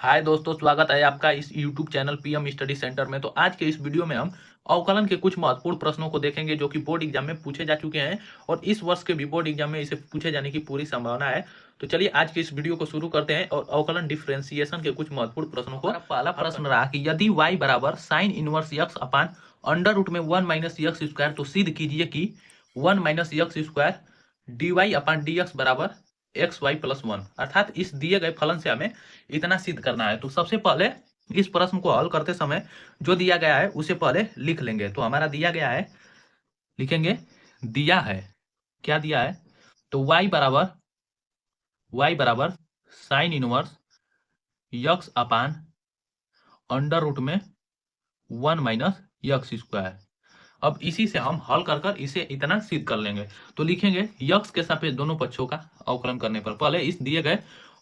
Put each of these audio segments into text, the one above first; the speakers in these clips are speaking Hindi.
हाय दोस्तों, स्वागत है आपका इस YouTube channel PM study centre में। तो आज के इस वीडियो में हम अवकलन के कुछ महत्वपूर्ण प्रश्नों को देखेंगे जो कि बोर्ड एग्जाम में पूछे जा चुके हैं और इस वर्ष के भी बोर्ड एग्जाम में इसे पूछे जाने की पूरी संभावना है। तो चलिए आज के इस वीडियो को शुरू करते हैं और अवकलन डिफरेंशिएशन के कुछ महत्वपूर्ण प्रश्नों को। पहला प्रश्न रहा कि यदि y बराबर sine inverse x upon under root में 1 माइनस यक्स स्क्वायर, तो सिद्ध कीजिए कि 1 minus x square d y upon d x बराबर एक्स वाई प्लस 1। अर्थात इस दिए गए फलन से हमें इतना सिद्ध करना है। तो सबसे पहले इस प्रश्न को हल करते समय जो दिया गया है उसे पहले लिख लेंगे। तो हमारा दिया गया है, लिखेंगे दिया है, क्या दिया है, तो y बराबर sine inverse x upon under root में 1 माइनस यक्स स्क्वायर। अब इसी से हम हल कर कर इसे इतना सिद्ध कर लेंगे। तो लिखेंगे यक्स के सापेक्ष दोनों पक्षों का अवकलन करने पर, पहले इस दिए गए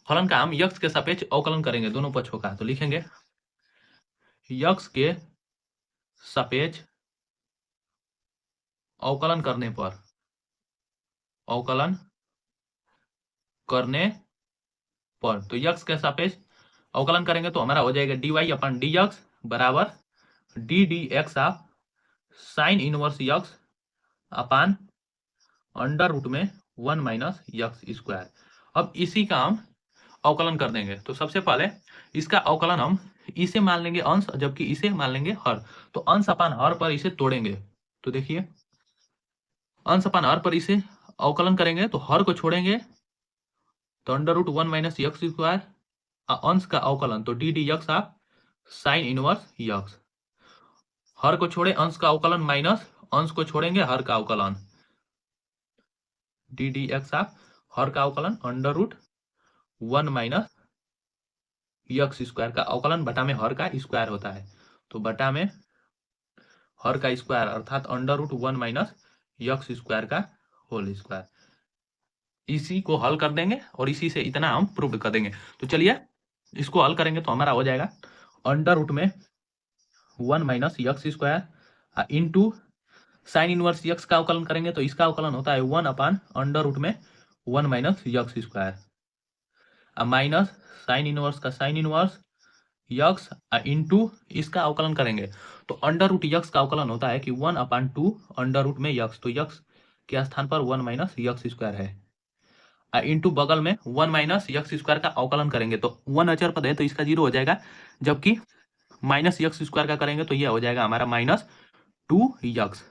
फलन का हम यक्स के सापेक्ष अवकलन करेंगे दोनों पक्षों का। तो लिखेंगे यक्स के सापेक्ष अवकलन करने पर, तो यक्स के सापेक्ष अवकलन करेंगे तो हमारा हो जाएगा d y upon d x बराबर d d x of sine inverse x upon under root में 1 माइनस यक्स स्क्वायर। अब इसी का हम अवकलन कर देंगे। तो सबसे पहले इसका अवकलन हम इसे मान लेंगे अंश, जबकि इसे मान लेंगे हर। तो अंश अपान हर पर इसे तोड़ेंगे। तो देखिए अंश अपान हर पर इसे अवकलन करेंगे तो हर को छोड़ेंगे तो under root 1 minus x square, अंश का अवकलन तो d d x of sine inverse x. हर को छोड़े अंश का अवकलन माइनस अंश को छोड़ेंगे हर का अवकलन डी डी एक्स ऑफ हर का अवकलन under root 1 minus x square का अवकलन बटा में हर का स्क्वायर होता है। तो बटा में हर का स्क्वायर अर्थात under root 1 minus x square का होल स्क्वायर। इसी को हल कर देंगे और इसी से इतना हम प्रूव कर देंगे। तो चलिए इसको हल करेंगे तो हमारा हो जाएगा अंडर रूट में 1 minus x square into sine inverse x का अवकलन करेंगे तो इसका अवकलन होता है 1 अपान अंडर रूट में 1 minus x square minus sine inverse का साइन इनवर्स यक्स इंटू इसका अवकलन करेंगे तो अंडर रूट यक्स का अवकलन होता है कि 1 अपान 2 अंडर रूट में यक्स, तो यक्स के स्थान पर 1 माइनस यक्स स्क्वायर है इंटू बगल में 1 माइनस यक्स स्क्वायर का अवकलन करेंगे तो 1 अचर पद है तो इसका 0 हो जाएगा, जबकि माइनस यक्स स्क्वायर का करेंगे तो यह हो जाएगा हमारा माइनस 2 यक्स।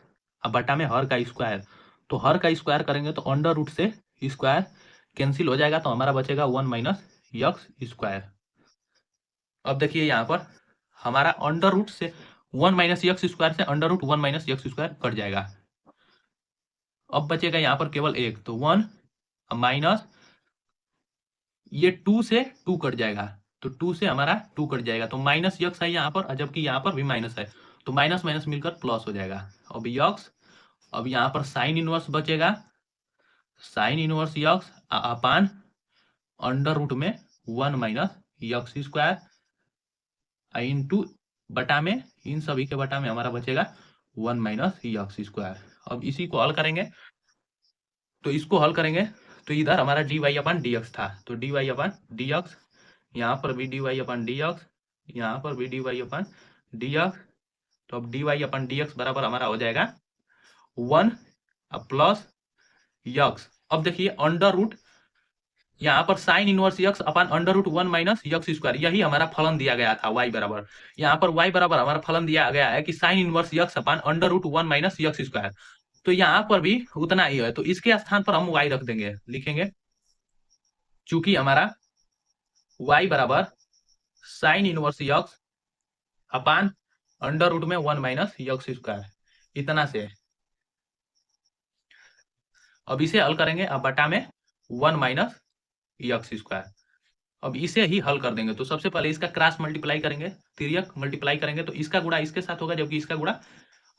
अब बटा में हर का स्क्वायर, तो हर का स्क्वायर करेंगे तो अंडर रूट से स्क्वायर कैंसिल हो जाएगा तो हमारा बचेगा 1 माइनस यक्स स्क्वायर। अब देखिए यहाँ पर हमारा अंडर रूट से 1 माइनस यक्स स्क्वायर से under root 1 minus x square cut जाएगा। अब बचेगा यहाँ पर केवल एक, तो 1 माइनस ये 2 से 2 कट जाएगा, तो 2 से हमारा 2 कट जाएगा तो माइनस यक्स है यहाँ पर, जबकि यहाँ पर भी माइनस है तो माइनस माइनस मिलकर प्लस हो जाएगा। अब यक्स, अब यहाँ पर साइन इनवर्स बचेगा, sine inverse x upon under root में 1 माइनस यक्स स्क्वायर इंटू बटा में इन सभी के बटा में हमारा बचेगा 1 माइनस यक्स स्क्वायर। अब इसी को हल करेंगे, तो इसको हल करेंगे तो इधर हमारा d y upon d x था, तो D y upon d x, यहाँ पर भी D y upon d x, यहाँ पर भी D y upon d x. तो अब D y upon d x बराबर हमारा हो जाएगा 1 प्लस यक्स। अब देखिए अंडर रूट यहाँ पर sine inverse x upon under root 1 minus x square, यही हमारा फलन दिया गया था y बराबर। यहाँ पर y बराबर हमारा फलन दिया गया है कि sine inverse x upon under root 1 minus x square, तो यहाँ पर भी उतना ही है तो इसके स्थान पर हम y रख देंगे, लिखेंगे चूंकि हमारा y बराबर sine inverse x upon under root में 1 माइनस यक्स स्क्वायर इतना से। अब इसे हल करेंगे, अब बटा में 1 माइनस यक्स स्क्वायर। अब इसे ही हल कर देंगे तो सबसे पहले इसका क्रॉस मल्टीप्लाई करेंगे, तिर्यक मल्टीप्लाई करेंगे तो इसका गुणा इसके साथ होगा जबकि इसका गुणा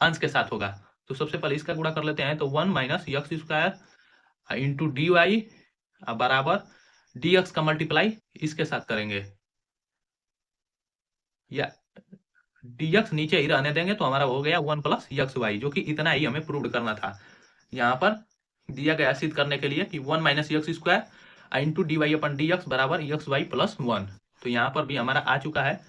अंश के साथ होगा। तो सबसे पहले इसका गुणा कर लेते हैं, तो 1 minus x square into d y बराबर डी एक्स का मल्टीप्लाई इसके साथ करेंगे, या डी एक्स नीचे ही रहने देंगे तो हमारा हो गया 1 प्लस यक्स वाई, जो कि इतना ही हमें प्रूव करना था। यहाँ पर दिया गया सिद्ध करने के लिए कि 1 minus x square into d y upon d x बराबर यक्स वाई प्लस 1। तो यहाँ पर भी हमारा आ चुका है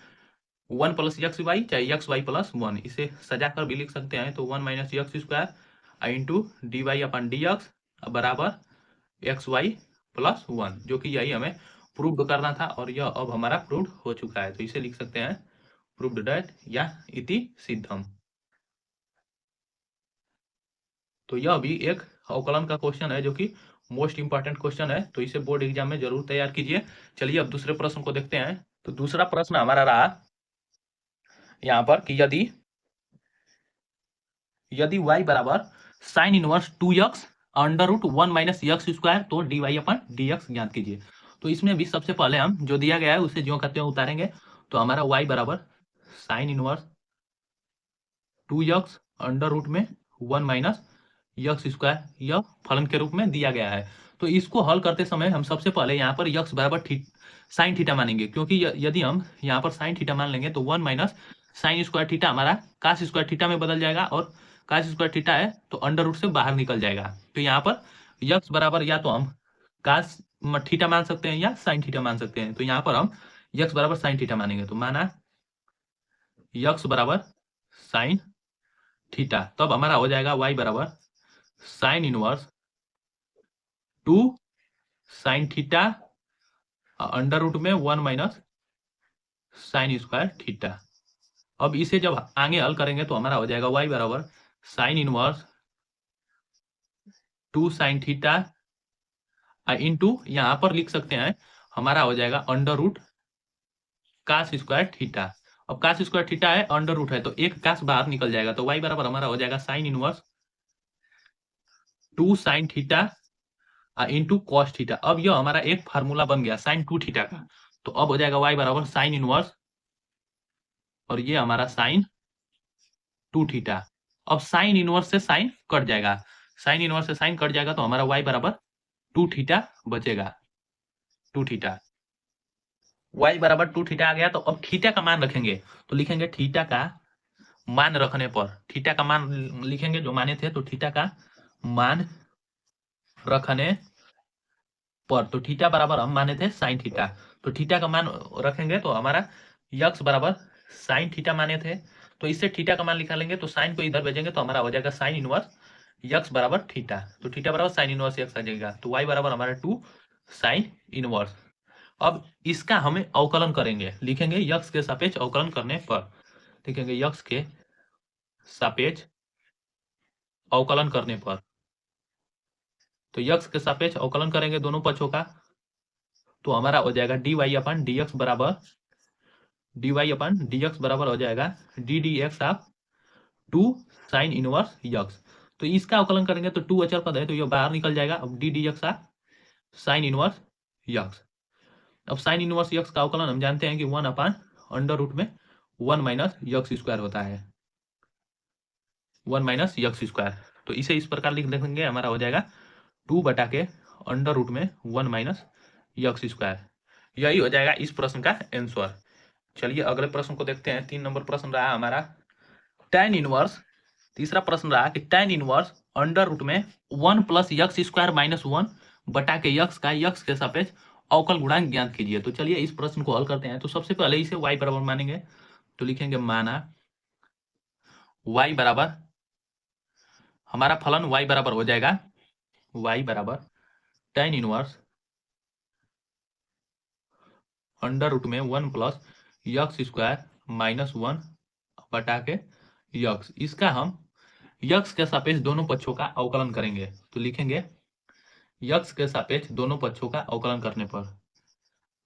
1 प्लस एक्स वाई चाहे एक्स वाई प्लस 1, इसे सजाकर भी लिख सकते हैं। तो 1 minus x square into d y upon d x बराबर एक्स वाई प्लस 1, जो कि यही हमें प्रूव्ड करना था और यह अब हमारा प्रूव्ड हो चुका है। तो इसे लिख सकते हैं प्रूव्ड दैट या इति सिद्धम। तो यह भी एक अवकलन का क्वेश्चन है जो कि मोस्ट इंपॉर्टेंट क्वेश्चन है, तो इसे बोर्ड एग्जाम में जरूर तैयार कीजिए। चलिए अब दूसरे प्रश्न को देखते हैं। तो दूसरा प्रश्न हमारा रहा यहाँ पर कि यदि y बराबर sine inverse 2x under root 1 minus x square तो dy अपन dx ज्ञात कीजिए। तो इसमें भी सबसे पहले हम जो दिया गया है उसे जो करते हैं उतारेंगे। तो हमारा y बराबर sine inverse 2x under root में 1 माइनस एक्स स्क्वायर यह फलन के रूप में दिया गया है। तो इसको हल करते समय हम सबसे पहले यहाँ पर x बराबर साइन थीटा मानेंगे, क्योंकि यदि हम यहाँ पर साइन थीटा मान लेंगे तो 1 माइनस साइन स्क्वायर थीटा हमारा कास स्क्वायर थीटा में बदल जाएगा, और कास स्क्वायर थीटा है तो अंडर रूट से बाहर निकल जाएगा। तो यहाँ पर x बराबर या तो हम कास थीटा मान सकते हैं या साइन थीटा मान सकते हैं। तो यहाँ पर हम x बराबर साइन थीटा मानेंगे। तो माना x बराबर साइन थीटा, तब हमारा हो जाएगा y बराबर sine inverse 2 sine theta under root में 1 माइनस साइन स्क्वायर थीटा। अब इसे जब आगे हल करेंगे तो हमारा हो जाएगा y बराबर sine inverse 2 sine theta into यहाँ पर लिख सकते हैं हमारा हो जाएगा under root cos square theta. अब कास स्क्वायर थीटा है, अंडर रूट है, तो एक कास बाहर निकल जाएगा। तो y बराबर हमारा हो जाएगा sine inverse 2 sine theta into cos theta. अब यह हमारा एक फार्मूला बन गया साइन 2 थीटा का। तो अब हो जाएगा y बराबर साइन इनवर्स और ये हमारा साइन 2 थीटा। अब साइन इनवर्स से साइन कट जाएगा, साइन इनवर्स से साइन कट जाएगा, तो हमारा y बराबर 2 थीटा बचेगा। 2 थीटा y बराबर 2 थीटा आ गया। तो अब थीटा का मान रखेंगे, तो लिखेंगे थीटा का मान रखने पर, थीटा का मान लिखेंगे जो माने थे, तो थीटा का मान रखने पर, तो थीटा बराबर हम माने थे साइन थीटा, तो थीटा का मान रखेंगे तो हमारा यक्स बराबर साइन थीटा माने थे, तो इससे थीटा का मान निकालेंगे। तो साइन को इधर भेजेंगे तो हमारा हो जाएगा साइन इनवर्स यक्स बराबर थीटा। तो थीटा बराबर साइन इनवर्स यक्स आ जाएगा। तो वाई बराबर हमारा 2 साइन इनवर्स। अब इसका हमें अवकलन करेंगे, लिखेंगे यक्स के सापेक्ष अवकलन करने पर, लिखेंगे यक्स के सापेक्ष अवकलन करने पर। तो यक्स के सापेक्ष अवकलन करेंगे दोनों पक्षों का, तो हमारा हो जाएगा d y upon d x बराबर D y upon d x बराबर हो जाएगा D d x of 2 sign inverse x. तो इसका अवकलन करेंगे तो 2 अचर पद है तो ये बाहर निकल जाएगा। अब D d x of sine inverse x. अब साइन इनवर्स यक्स का अवकलन हम जानते हैं कि 1 अपान अंडर रूट में 1 माइनस यक्स स्क्वायर होता है, 1 माइनस यक्स स्क्वायर। तो इसे इस प्रकार लिख देंगे, हमारा हो जाएगा 2 बटा के अंडर रूट में 1 माइनस यक्स स्क्वायर। यही हो जाएगा इस प्रश्न का आंसर। चलिए अगले प्रश्न को देखते हैं। 3 नंबर प्रश्न रहा हमारा tan इनवर्स। तीसरा प्रश्न रहा कि tan इनवर्स अंडर रूट में 1 प्लस यक्स स्क्वायर माइनस 1 बटा के यक्स का यक्स के सापेक्ष अवकल गुणांक ज्ञात कीजिए। तो चलिए इस प्रश्न को हल करते हैं। तो सबसे पहले इसे y बराबर मानेंगे, तो लिखेंगे माना y बराबर हमारा फलन y बराबर हो जाएगा y बराबर tan इनवर्स अंडर रूट में 1 प्लस यक्स स्क्वायर माइनस 1 बटा के यक्स, इसका हम यक्स के सापेक्ष दोनों पक्षों का अवकलन करेंगे। तो लिखेंगे यक्स के सापेक्ष दोनों पक्षों का अवकलन करने पर,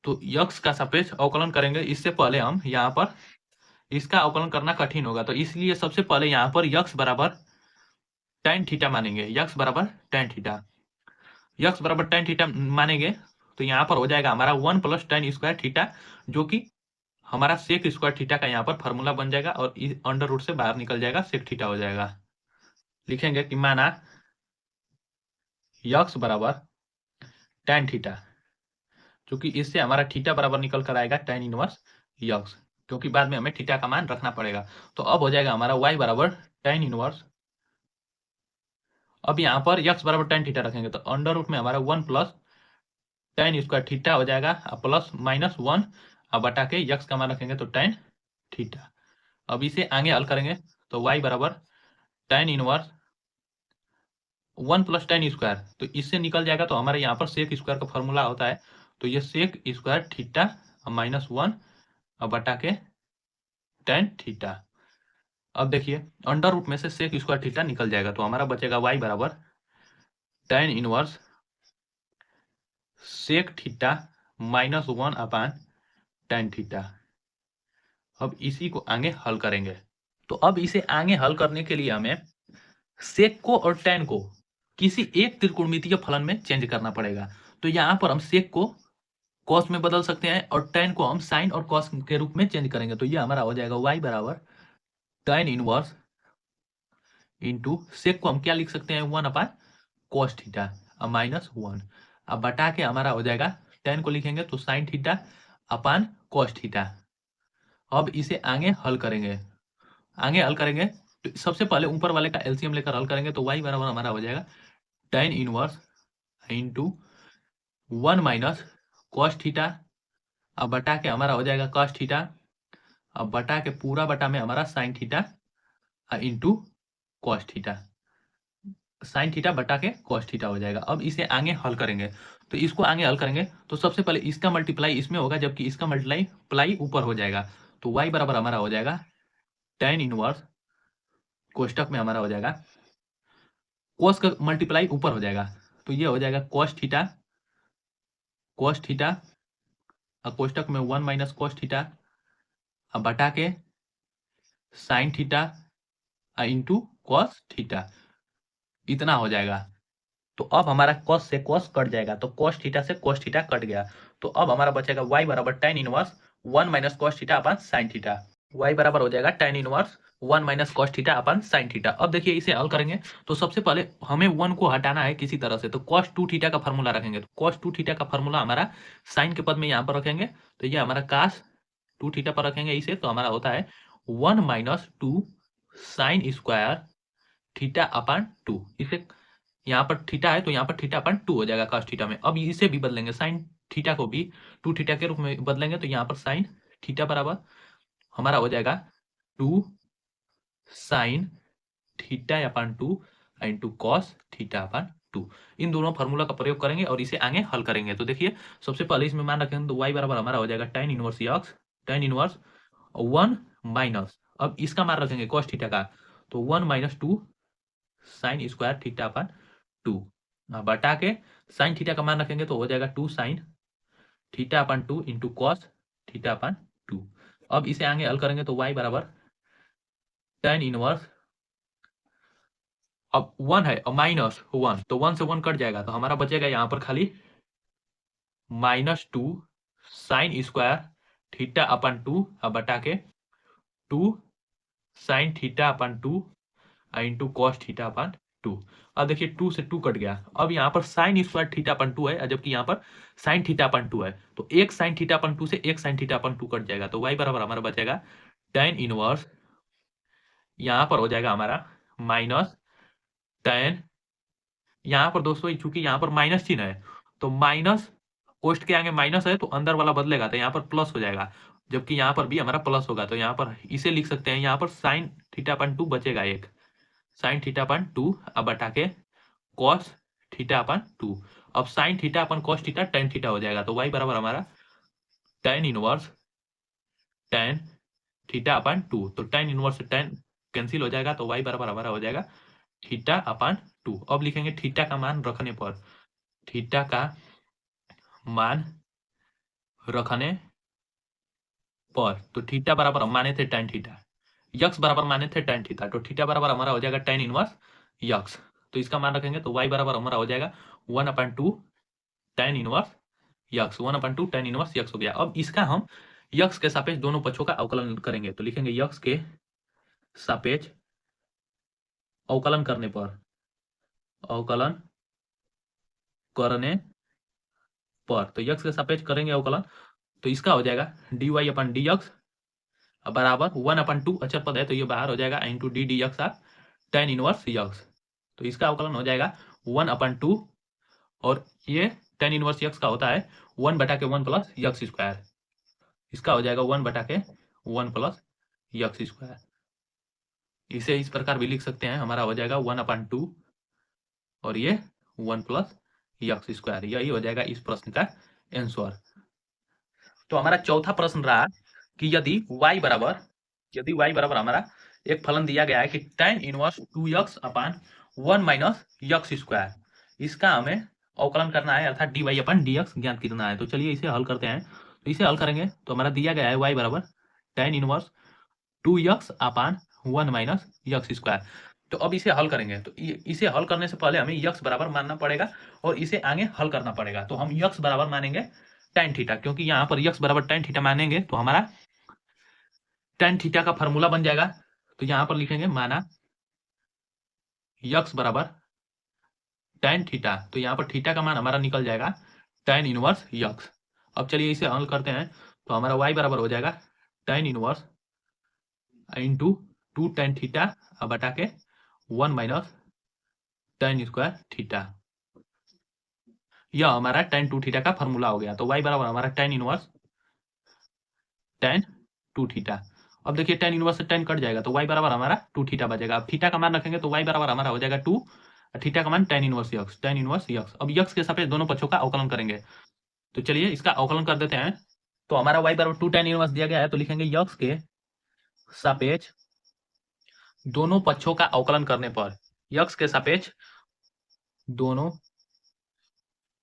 तो यक्स का सापेक्ष अवकलन करेंगे। इससे पहले हम यहाँ पर इसका अवकलन करना कठिन होगा, तो इसलिए सबसे पहले यहाँ पर यक्स बराबर tan थीटा मानेंगे। यक्स बराबर tan थीटा, यक्स बराबर tan थीटा मानेंगे तो यहाँ पर हो जाएगा हमारा 1 प्लस tan स्क्वायर थीटा, जो कि हमारा सेक स्क्वायर थीटा का यहाँ पर फॉर्मूला बन जाएगा और अंडर रूट से बाहर निकल जाएगा, सेक थीटा हो जाएगा। लिखेंगे कि माना यक्स बराबर tan थीटा, क्योंकि इससे हमारा थीटा बराबर निकल कर आएगा tan इनवर्स यक्स, क्योंकि बाद में हमें थीटा का मान रखना पड़ेगा। तो अब हो जाएगा हमारा y बराबर tan इनवर्स, अब यहाँ पर x बराबर tan थीटा रखेंगे तो अंडर रूट में हमारा 1 प्लस tan स्क्वायर थीटा हो जाएगा प्लस माइनस 1 अब बटा के यक्स का मान रखेंगे तो tan थीटा। अब इसे आगे हल करेंगे तो y बराबर tan inverse 1 plus tan square, तो इससे निकल जाएगा तो हमारे यहाँ पर सेक स्क्वायर का फॉर्मूला होता है, तो ये सेक स्क्वायर थीटा -1 अब बटा के tan थीटा। अब देखिए अंडर रूट में से सेक स्क्वायर थीटा निकल जाएगा तो हमारा बचेगा y बराबर tan इनवर्स सेक थीटा -1 अपान tan थीटा। अब इसी को आगे हल करेंगे, तो अब इसे आगे हल करने के लिए हमें सेक को और tan को किसी एक त्रिकोणमितीय फलन में चेंज करना पड़ेगा। तो यहाँ पर हम सेक को कॉस में बदल सकते हैं और tan को हम साइन और कॉस के रूप में चेंज करेंगे, तो ये हमारा हो जाएगा y बराबर tan इनवर्स इंटू सेक को हम क्या लिख सकते हैं 1 अपान कॉस थीटा -1। अब बटा के हमारा हो जाएगा tan को लिखेंगे तो sine theta upon cos theta. अब इसे आगे हल करेंगे, तो सबसे पहले ऊपर वाले का एलसीएम लेकर हल करेंगे तो y बराबर हमारा हो जाएगा tan inverse into 1 minus cos theta. अब बटा के हमारा हो जाएगा कॉस थीटा, अब बटा के पूरा बटा में हमारा sign theta into cos theta, sine theta बटा के कॉस थीटा हो जाएगा। अब इसे आगे हल करेंगे, तो इसको आगे हल करेंगे तो सबसे पहले इसका मल्टीप्लाई इसमें होगा जबकि इसका मल्टीप्लाई ऊपर हो जाएगा, तो y बराबर हमारा हो जाएगा tan इनवर्स कोष्टक में हमारा हो जाएगा कॉस का मल्टीप्लाई ऊपर हो जाएगा, तो ये हो जाएगा कॉस थीटा और कोष्टक में 1 माइनस कॉस थीटा अब बटा के sign theta into cos theta, इतना हो जाएगा। तो अब हमारा कॉस से कॉस कट जाएगा, तो कॉस थीटा से कॉस थीटा कट गया, तो अब हमारा बचेगा y बराबर tan inverse 1 minus cos theta upon sine theta. y बराबर हो जाएगा tan inverse 1 minus cos theta upon sine theta. अब देखिए इसे हल करेंगे तो सबसे पहले हमें 1 को हटाना है किसी तरह से, तो cos 2 थीटा का फॉर्मूला रखेंगे, तो cos 2 थीटा का फॉर्मूला हमारा साइन के पद में यहाँ पर रखेंगे, तो ये हमारा cos 2 थीटा पर रखेंगे इसे, तो हमारा होता है 1 minus 2 sine square theta upon 2। इसे यहाँ पर थीटा है तो यहाँ पर थीटा अपन 2 हो जाएगा cos थीटा में। अब इसे भी बदलेंगे, साइन थीटा को भी 2 थीटा के रूप में बदलेंगे, तो यहाँ पर साइन थीटा बराबर हमारा हो जाएगा 2 sine theta upon 2 into cos theta upon 2। इन दोनों फार्मूला का प्रयोग करेंगे और इसे आगे हल करेंगे। तो देखिए सबसे पहले इसमें मान रखेंगे तो y बराबर हमारा हो जाएगा tan inverse x, tan inverse 1 minus, अब इसका मान रखेंगे कॉस थीटा का, तो 1 minus 2 sine square theta upon 2 बटा के साइन थीटा का मान रखेंगे तो हो जाएगा 2 sine theta upon 2 into cos theta upon 2। अब इसे आगे हल करेंगे तो y बराबर tan इनवर्स, अब 1 है और माइनस 1 तो 1 से 1 कट जाएगा, तो हमारा बचेगा यहाँ पर खाली -2 साइन स्क्वायर थीटा अपन 2 अब बटा के 2 sine theta upon 2 into cos theta upon 2। अब देखिए 2 से 2 कट गया, अब यहाँ पर साइन स्क्वायर थीटा अपन 2 है जबकि यहाँ पर साइन थीटा अपन 2 है, तो एक साइन थीटा अपन 2 से एक साइन थीटा अपन 2 कट जाएगा, तो y बराबर हमारा बचेगा tan इनवर्स, यहाँ पर हो जाएगा हमारा माइनस tan, यहाँ पर दोस्तों चूंकि यहाँ पर माइनस चिन्ह है तो माइनस कोष्ट के आगे माइनस है तो अंदर वाला बदलेगा तो यहाँ पर प्लस हो जाएगा, जबकि यहाँ पर भी हमारा प्लस होगा, तो यहाँ पर इसे लिख सकते हैं, यहाँ पर साइन थीटा अपन 2 बचेगा एक साइन थीटा अपन 2 अब बटा के कॉस थीटा अपन 2। अब साइन थीटा अपन कॉस थीटा tan थीटा हो जाएगा, तो y बराबर हमारा tan inverse tan theta upon 2, तो tan इनवर्स tan कैंसिल हो जाएगा, तो y बराबर हमारा हो जाएगा थीटा अपन 2। अब लिखेंगे थीटा का मान रखने पर, थीटा का मान रखने पर, तो थीटा बराबर हम माने थे tan थीटा, यक्स बराबर माने थे tan थीटा, तो थीटा बराबर हमारा हो जाएगा tan इनवर्स यक्स, तो इसका मान रखेंगे तो y बराबर हमारा हो जाएगा 1/2 tan inverse x, 1/2 tan inverse x हो गया। अब इसका हम यक्स के सापेक्ष दोनों पक्षों का अवकलन करेंगे, तो लिखेंगे यक्स के सापेक्ष अवकलन करने पर, अवकलन करने पर, तो यक्स के सापेक्ष करेंगे अवकलन, तो इसका हो जाएगा dy अपन dx बराबर 1/2 अचर पद है तो ये बाहर हो जाएगा into D d x tan inverse x, तो इसका अवकलन हो जाएगा 1/2 और ये tan इनवर्स यक्स का होता है 1/1 प्लस यक्स स्क्वायर, इसका हो जाएगा 1 बटा के 1 प्लस यक्स स्क्वायर। इसे इस प्रकार भी लिख सकते हैं, हमारा हो जाएगा 1/2 और ये 1 प्लस यक्स स्क्वायर। यही हो जाएगा इस प्रश्न का आंसर। तो हमारा चौथा प्रश्न रहा कि यदि y बराबर हमारा एक फलन दिया गया है कि tan इनवर्स 2x अपान 1 माइनस यक्स स्क्वायर, इसका हमें अवकलन करना है अर्थात dy अपन dx ज्ञात करना है। तो चलिए इसे हल करते हैं। तो इसे हल करेंगे तो हमारा दिया गया है y बराबर tan इनवर्स 2x अपान 1 माइनस यक्स स्क्वायर। तो अब इसे हल करेंगे तो इसे हल करने से पहले हमें यक्स बराबर मानना पड़ेगा और इसे आगे हल करना पड़ेगा। तो हम यक्स बराबर मानेंगे tan थीटा, क्योंकि यहाँ पर यक्स बराबर tan थीटा मानेंगे तो हमारा tan थीटा का फॉर्मूला बन जाएगा। तो यहाँ पर लिखेंगे माना यक्स बराबर tan थीटा, तो यहाँ पर थीटा का मान हमारा निकल जाएगा tan इनवर्स यक्स। अब चलिए इसे हल करते हैं तो हमारा y बराबर हो जाएगा tan inverse into 2 tan theta अब बटा के 1 माइनस tan स्क्वायर थीटा। यह हमारा tan 2 थीटा का फॉर्मूला हो गया। तो y बराबर हमारा tan इनवर्स tan 2 थीटा। अब देखिए tan इनवर्स से tan कट जाएगा तो y बराबर हमारा 2 थीटा बचेगा। अब थीटा का मान रखेंगे तो y बराबर हमारा हो जाएगा 2, थीटा का मान tan इनवर्स यक्स। अब यक्स के सापेक्ष दोनों पक्षों का अवकलन करेंगे। तो चलिए इसका अवकलन कर देते हैं। तो हमारा y बराबर 2 tan इनवर्स दिया गया है तो लिखेंगे यक्स के सापेक्ष दोनों पक्षों का अवकलन करने पर, यक्स के सापेक्ष दोनों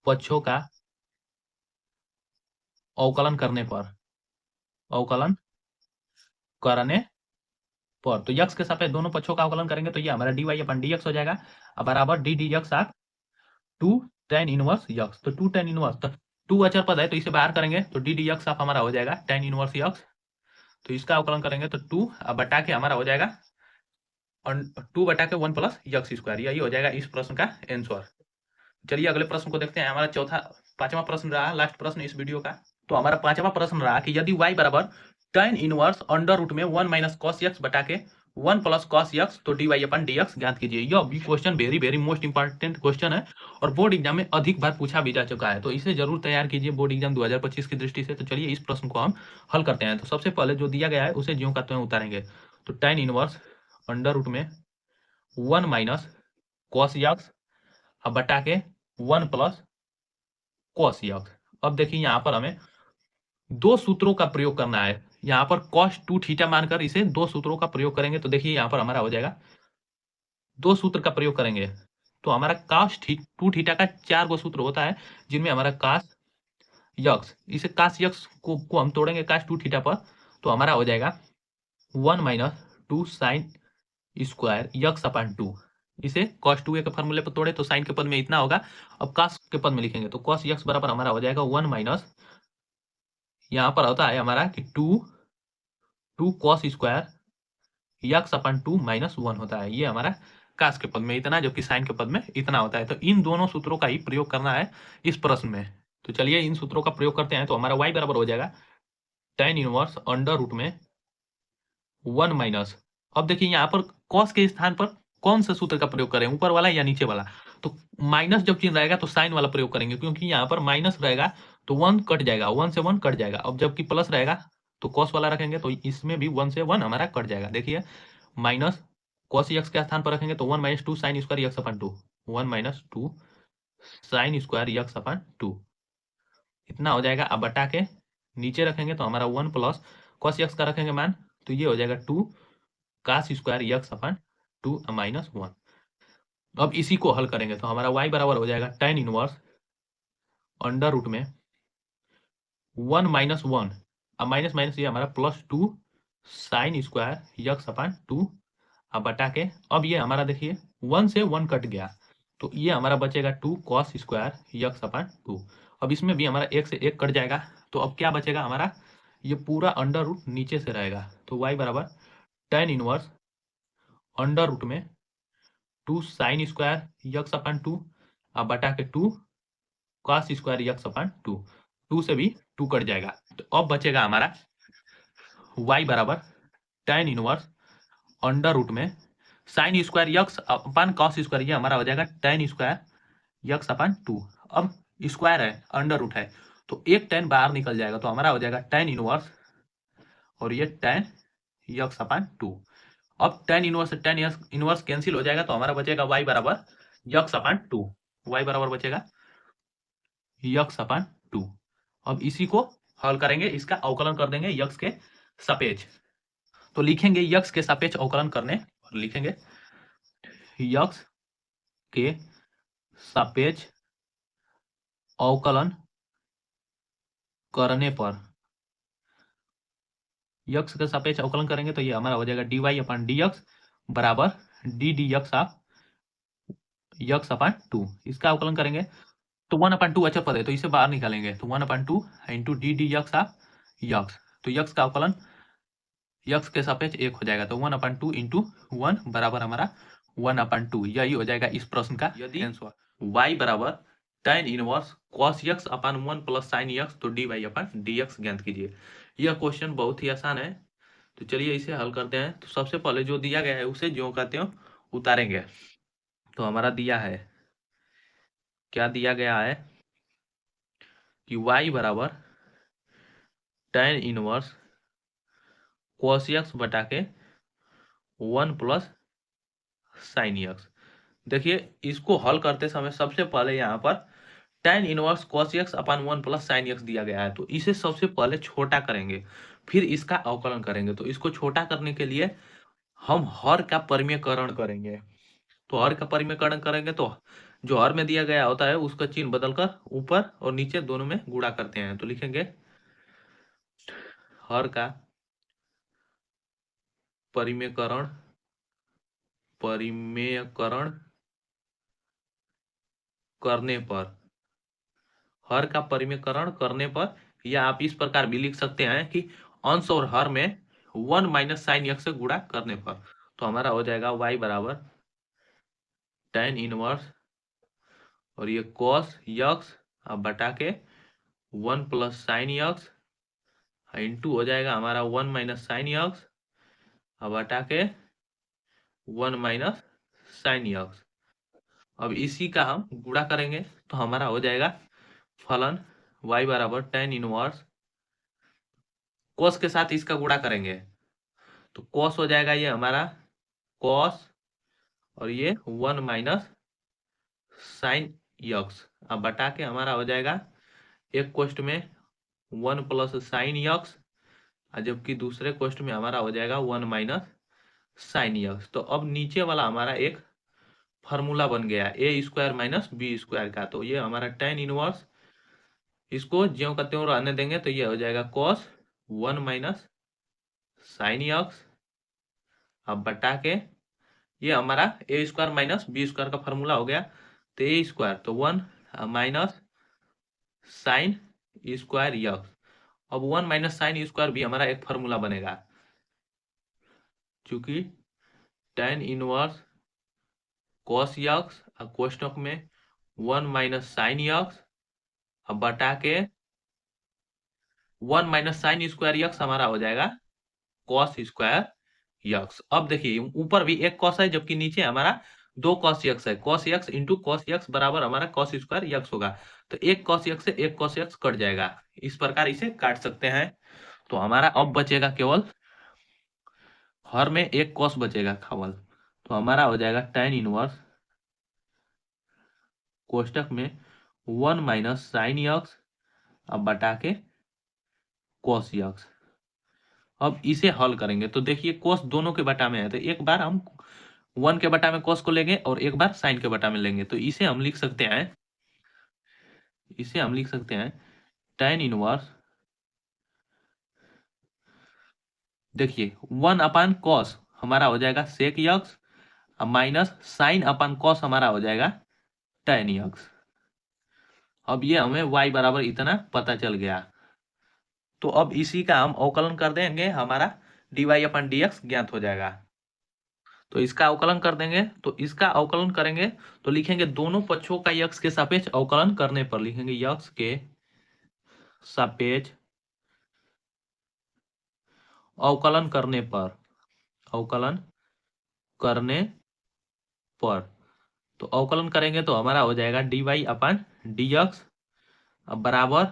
पक्षों का अवकलन करने पर, तो यक्स के सापेक्ष दोनों पक्षों का अवकलन करेंगे तो ये हमारा dy अपन dx हो जाएगा अब बराबर d dx आप 2 tan इनवर्स यक्स। तो 2 tan इनवर्स, तो 2 अचर पद है तो इसे बाहर करेंगे तो d dx आप हमारा हो जाएगा tan इनवर्स यक्स। तो इसका अवकलन करेंगे तो 2 अब बटा के हमारा हो जाएगा 2 बटा के 1 प्लस यक्स स्क्वायर। यही हो जाएगा इस प्रश्न का आंसर। चलिए अगले प्रश्न को देखते हैं। हमारा पांचवा प्रश्न रहा, लास्ट प्रश्न इस वीडियो का। तो हमारा पांचवा प्रश्न रहा कि यदि y बराबर tan इनवर्स अंडर रूट में 1 माइनस कॉस यक्स बटा के 1 प्लस कॉस यक्स तो dy अपन dx ज्ञात कीजिए। यह भी question very very most important question है और बोर्ड एग्जाम में अधिक बार पूछा भी जा चुका है, तो इसे जरूर तैयार कीजिए बोर्ड एग्जाम 2025 की दृष्टि से। तो चलिए इस प्रश्न को हम हल करते हैं। तो सबसे पहले जो दिया गया है उसे ज्यों का त्यों उतारेंगे। तो tan इनवर्स अंडर रूट में 1 माइनस कॉस यक्स अब बटा के 1 प्लस कॉस यक्स। अब देखिए यहाँ पर हमें दो सूत्रों का प्रयोग करना है। यहाँ पर cos 2 थीटा मानकर इसे दो सूत्रों का प्रयोग करेंगे तो देखिए यहाँ पर हमारा हो जाएगा दो सूत्र का प्रयोग करेंगे तो हमारा cos 2 थीटा का 4 गो सूत्र होता है जिनमें हमारा cos यक्स, इसे cos यक्स को हम तोड़ेंगे cos 2 थीटा पर तो हमारा हो जाएगा 1 माइनस 2 साइन स्क्वायर यक्स अपन 2। इसे cos 2a के फॉर्मूले पर तोड़े तो साइन के पद में इतना होगा। अब cos के पद में लिखेंगे तो cos यक्स बराबर हमारा हो जाएगा 1 माइनस, यहाँ पर होता है हमारा कि 2 cos स्क्वायर यक्स अपन 2 माइनस 1 होता है। ये हमारा cos के पद में इतना, जबकि साइन के पद में इतना होता है। तो इन दोनों सूत्रों का ही प्रयोग करना है इस प्रश्न में। तो चलिए इन सूत्रों का प्रयोग करते हैं। तो हमारा y बराबर हो जाएगा tan इनवर्स अंडर रूट में 1 माइनस, अब देखिए यहाँ पर cos के स्थान पर कौन सा सूत्र का प्रयोग करें, ऊपर वाला या नीचे वाला। तो माइनस जब चिन्ह रहेगा तो साइन वाला प्रयोग करेंगे, क्योंकि यहाँ पर माइनस रहेगा तो 1 कट जाएगा, 1 से 1 कट जाएगा। अब जबकि प्लस रहेगा तो cos वाला रखेंगे तो इसमें भी 1 से 1 हमारा कट जाएगा। देखिए माइनस cos यक्स के स्थान पर रखेंगे तो 1 माइनस 2 साइन स्क्वायर यक्स अपन 2, 1 माइनस 2 साइन स्क्वायर यक्स अपन 2 इतना हो जाएगा। अब बटा के नीचे रखेंगे तो हमारा 1 प्लस cos यक्स का रखेंगे मान तो ये हो जाएगा 2 cos स्क्वायर यक्स अपन 2 माइनस 1। अब इसी को हल करेंगे तो हमारा y बराबर हो जाएगा tan इनवर्स अंडर रूट में 1 माइनस 1, अब माइनस माइनस ये हमारा प्लस 2 साइन स्क्वायर यक्स अपन 2 अब बटा के, अब ये हमारा देखिए 1 से 1 कट गया तो ये हमारा बचेगा 2 cos स्क्वायर यक्स अपन 2। अब इसमें भी हमारा 1 से 1 कट जाएगा तो अब क्या बचेगा हमारा, ये पूरा अंडर रूट नीचे से रहेगा। तो y बराबर tan इनवर्स अंडर रूट में 2 साइन स्क्वायर यक्स अपन 2 अब बटा के 2 cos स्क्वायर यक्स अपन 2, 2 से भी 2 कट जाएगा। तो अब बचेगा हमारा y बराबर tan इनवर्स अंडर रूट में साइन स्क्वायर यक्स अपन cos स्क्वायर, ये हमारा हो जाएगा tan स्क्वायर यक्स अपन 2। अब स्क्वायर है अंडर रूट है तो एक tan बाहर निकल जाएगा, तो हमारा हो जाएगा tan इनवर्स और ये tan यक्स अपान 2। अब tan इनवर्स से tan इनवर्स कैंसिल हो जाएगा, तो हमारा बचेगा y बराबर यक्स अपान 2। y बराबर बचेगा यक्स अपान 2। अब इसी को हल करेंगे, इसका अवकलन कर देंगे यक्स के सापेक्ष। तो लिखेंगे यक्स के सापेक्ष अवकलन करने, और लिखेंगे यक्स के सापेक्ष अवकलन करने पर, यक्स के सापेक्ष अवकलन करेंगे तो ये हमारा हो जाएगा dy अपान डी एक्स बराबर d d x of x upon 2। इसका अवकलन करेंगे तो 1/2 अचर पद है, तो इसे बाहर निकालेंगे, तो 1/2 into D d x of x, तो यक्स का अवकलन यक्स के सापेक्ष 1 हो जाएगा, तो 1/2 इंटू 1 बराबर हमारा 1/2। यही हो जाएगा इस प्रश्न का आंसर। y बराबर tan इनवर्स cos x अपान 1 प्लस साइन x, तो dy अपान dx ज्ञात कीजिए। यह क्वेश्चन बहुत ही आसान है, तो चलिए इसे हल करते हैं। तो सबसे पहले जो दिया गया है उसे ज्यों कहते हो उतारेंगे। तो हमारा दिया है, क्या दिया गया है कि y बराबर tan इनवर्स cos x बटा के 1 प्लस साइन x। देखिए इसको हल करते समय सबसे पहले यहाँ पर tan इनवर्स cos x अपान 1 प्लस साइन x दिया गया है, तो इसे सबसे पहले छोटा करेंगे, फिर इसका अवकलन करेंगे। तो इसको छोटा करने के लिए हम हर का परिमेयकरण करेंगे। तो हर का परिमेयकरण करेंगे तो जो हर में दिया गया होता है उसका चिन्ह बदलकर ऊपर और नीचे दोनों में गुणा करते हैं। तो लिखेंगे हर का परिमेयकरण परिमेयकरण करने पर, हर का परिमेयकरण करने पर, या आप इस प्रकार भी लिख सकते हैं कि अंश और हर में 1 माइनस साइन एक्स से गुणा करने पर। तो हमारा हो जाएगा y बराबर tan इनवर्स और ये cos यक्स अब बटा के 1 प्लस साइन यक्स इंटू हो जाएगा हमारा 1 माइनस साइन यक्स अब बटा के 1 माइनस साइन यक्स। अब इसी का हम गुणा करेंगे, तो हमारा हो जाएगा फलन y बराबर tan इनवर्स cos के साथ इसका गुणा करेंगे, तो cos हो जाएगा ये हमारा cos और ये 1 माइनस साइन यक्स अब बटा के हमारा हो जाएगा एक क्वेश्चन में 1 प्लस साइन यक्स, जबकि दूसरे क्वेश्चन में हमारा हो जाएगा 1 माइनस साइन यक्स। तो अब नीचे वाला हमारा एक फार्मूला बन गया ए स्क्वायर माइनस बी स्क्वायर का, तो ये हमारा tan इनवर्स, इसको ज्यों का त्यों रहने देंगे, तो ये हो जाएगा cos 1 माइनस साइन यक्स अब बटा के ये हमारा ए स्क्वायर माइनस बी स्क्वायर का फार्मूला हो गया, तो ए स्क्वायर तो 1 माइनस साइन स्क्वायर यक्स। अब 1 माइनस साइन स्क्वायर भी हमारा एक फार्मूला बनेगा, चूंकि tan इनवर्स cos यक्स कोष्टक में 1 माइनस साइन यक्स अब बटा के 1 माइनस साइन स्क्वायर यक्स हमारा हो जाएगा cos स्क्वायर यक्स। अब देखिए ऊपर भी एक cos है, जबकि नीचे हमारा 2 cos यक्स है, cos x into cos x बराबर हमारा cos स्क्वायर यक्स होगा, तो एक cos यक्स से एक cos यक्स कट जाएगा, इस प्रकार इसे काट सकते हैं। तो हमारा अब बचेगा केवल हर में एक cos बचेगा केवल, तो हमारा हो जाएगा tan इनवर्स कोष्टक में 1 माइनस साइन यक्स अब बटा के cos यक्स। अब इसे हल करेंगे, तो देखिए cos दोनों के बटा में है, तो एक बार हम 1 के बटा में cos को लेंगे और एक बार साइन के बटा में लेंगे, तो इसे हम लिख सकते हैं, इसे हम लिख सकते हैं tan इनवर्स, देखिए 1 अपान कॉस हमारा हो जाएगा सेक यक्स अब माइनस साइन अपान कॉस हमारा हो जाएगा tan यक्स। अब ये हमें y बराबर इतना पता चल गया, तो अब इसी का हम अवकलन कर देंगे, हमारा dy अपन dx ज्ञात हो जाएगा। तो इसका अवकलन कर देंगे, तो इसका अवकलन करेंगे तो लिखेंगे दोनों पक्षों का यक्स के सापेक्ष अवकलन करने पर, लिखेंगे यक्स के सापेक्ष अवकलन करने पर, अवकलन करने पर, तो अवकलन करेंगे तो हमारा हो जाएगा dy अपन dx अब बराबर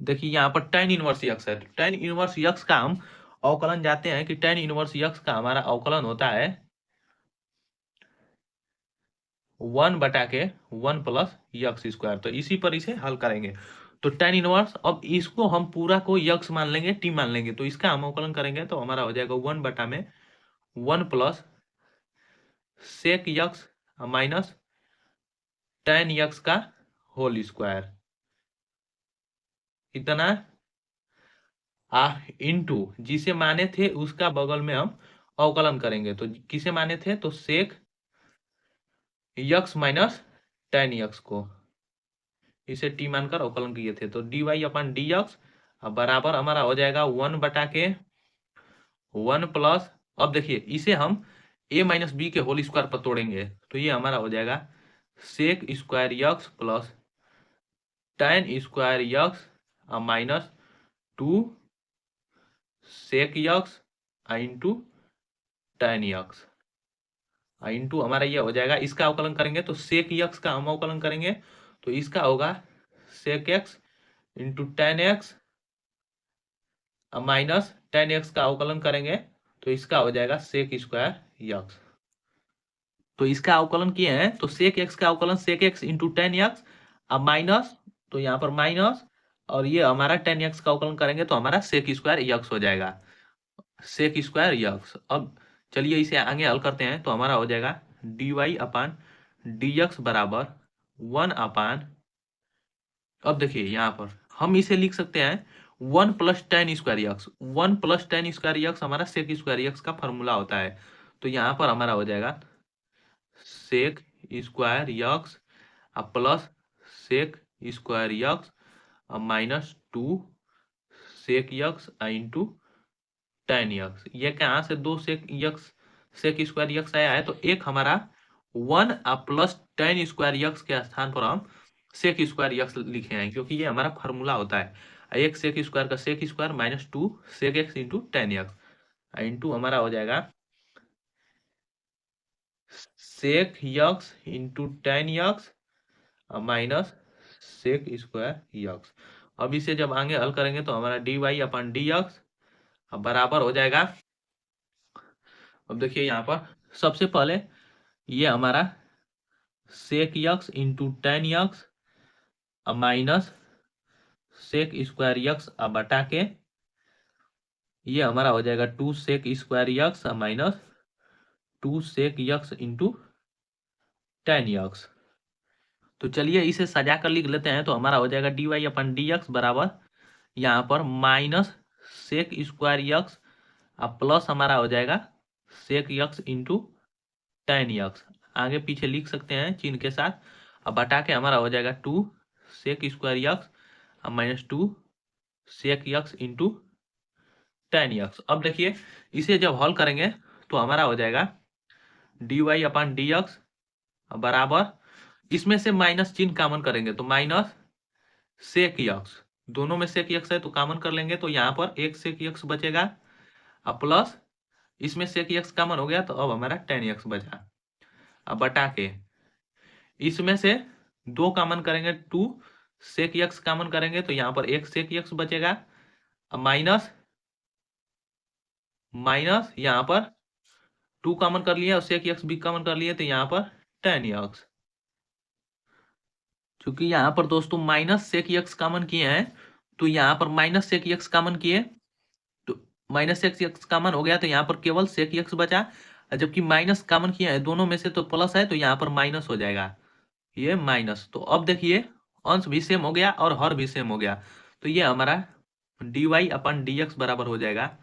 देखिए यहाँ पर tan इनवर्स यक्स है, तो tan इनवर्स यक्स का हम अवकलन जाते हैं कि tan इनवर्स यक्स का हमारा अवकलन होता है 1/1 प्लस यक्स स्क्वायर। तो इसी पर इसे हल करेंगे। तो tan इनवर्स, अब इसको हम पूरा को यक्स मान लेंगे, टी मान लेंगे, तो इसका हम अवकलन करेंगे तो हमारा हो जाएगा 1/1 plus sec x minus tan x का होल स्क्वायर, इतना इंटू जिसे माने थे उसका बगल में हम अवकलन करेंगे। तो किसे माने थे, तो सेक यक्स माइनस tan यक्स को, इसे टी मानकर अवकलन किए थे। तो D y upon d x बराबर हमारा हो जाएगा 1/1 प्लस, अब देखिए इसे हम a माइनस बी के होल स्क्वायर पर तोड़ेंगे तो ये हमारा हो जाएगा sec square x plus tan square x minus 2 sec x into tan x into हमारा ये हो जाएगा, इसका अवकलन करेंगे तो सेक यक्स का हम अवकलन करेंगे तो इसका होगा sec x into tan x minus tan x का अवकलन करेंगे तो इसका हो जाएगा सेक स्क्वायर यक्स। तो इसका अवकलन किए हैं तो सेक एक्स का अवकलन sec x into tan x minus, तो यहाँ पर माइनस, और ये हमारा tan एक्स का अवकलन करेंगे तो हमारा सेक स्क्वायर यक्स हो जाएगा, सेक स्क्वायर यक्स। अब चलिए इसे आगे हल करते हैं तो हमारा हो जाएगा d y upon d x बराबर 1/, अब देखिए यहाँ पर हम इसे लिख सकते हैं 1 plus tan square x, 1 plus tan square x हमारा सेक स्क्वायर यक्स का फॉर्मूला होता है। तो यहाँ पर हमारा हो जाएगा sec square x plus sec square x minus 2 sec x into tan x. ये कहाँ से दो sec x sec square x आया है, तो एक हमारा 1 प्लस tan स्क्वायर यक्स के स्थान पर हम सेक स्क्वायर यक्स लिखे हैं क्योंकि ये हमारा फॉर्मूला होता है, एक सेक स्क्वायर का sec square minus 2 sec x into tan x into हमारा हो जाएगा sec x into tan x minus sec square x. अब इसे जब आगे हल करेंगे तो हमारा d y upon d x बराबर हो जाएगा, अब देखिए यहाँ पर सबसे पहले ये हमारा sec x into tan x minus sec square x बटा के ये हमारा हो जाएगा 2 sec square x minus 2 sec x into tan x. तो चलिए इसे सजा कर लिख लेते हैं तो हमारा हो जाएगा d y upon d x बराबर यहाँ पर minus sec square x plus हमारा हो जाएगा sec x into tan x, आगे पीछे लिख सकते हैं चिन्ह के साथ, अब बटा के हमारा हो जाएगा 2 sec square x minus 2 sec x into tan x. अब देखिए इसे जब हल करेंगे तो हमारा हो जाएगा d y upon d x बराबर, इसमें से माइनस चिन्ह कॉमन करेंगे तो माइनस सेक यक्स, दोनों में सेक यक्स है तो कॉमन कर लेंगे तो यहाँ पर एक सेक यक्स बचेगा अब प्लस इसमें सेक यक्स कॉमन हो गया तो अब हमारा tan यक्स बचा, अब बटा के इसमें से 2 कॉमन करेंगे 2 सेक यक्स कॉमन करेंगे तो यहाँ पर एक सेक यक्स बचेगा अब माइनस माइनस यहाँ पर 2 कॉमन कर लिया और सेक यक्स भी कॉमन कर लिए तो यहाँ पर tan यक्स। क्योंकि यहाँ पर दोस्तों माइनस सेक यक्स कॉमन किए हैं तो यहाँ पर माइनस सेक यक्स कॉमन किए तो माइनस सेक यक्स कॉमन हो गया तो यहाँ पर केवल सेक यक्स बचा, जबकि माइनस कॉमन किए हैं दोनों में से तो प्लस है तो यहाँ पर माइनस हो जाएगा, ये माइनस। तो अब देखिए अंश भी सेम हो गया और हर भी सेम हो गया तो ये हमारा d y upon d x बराबर हो जाएगा।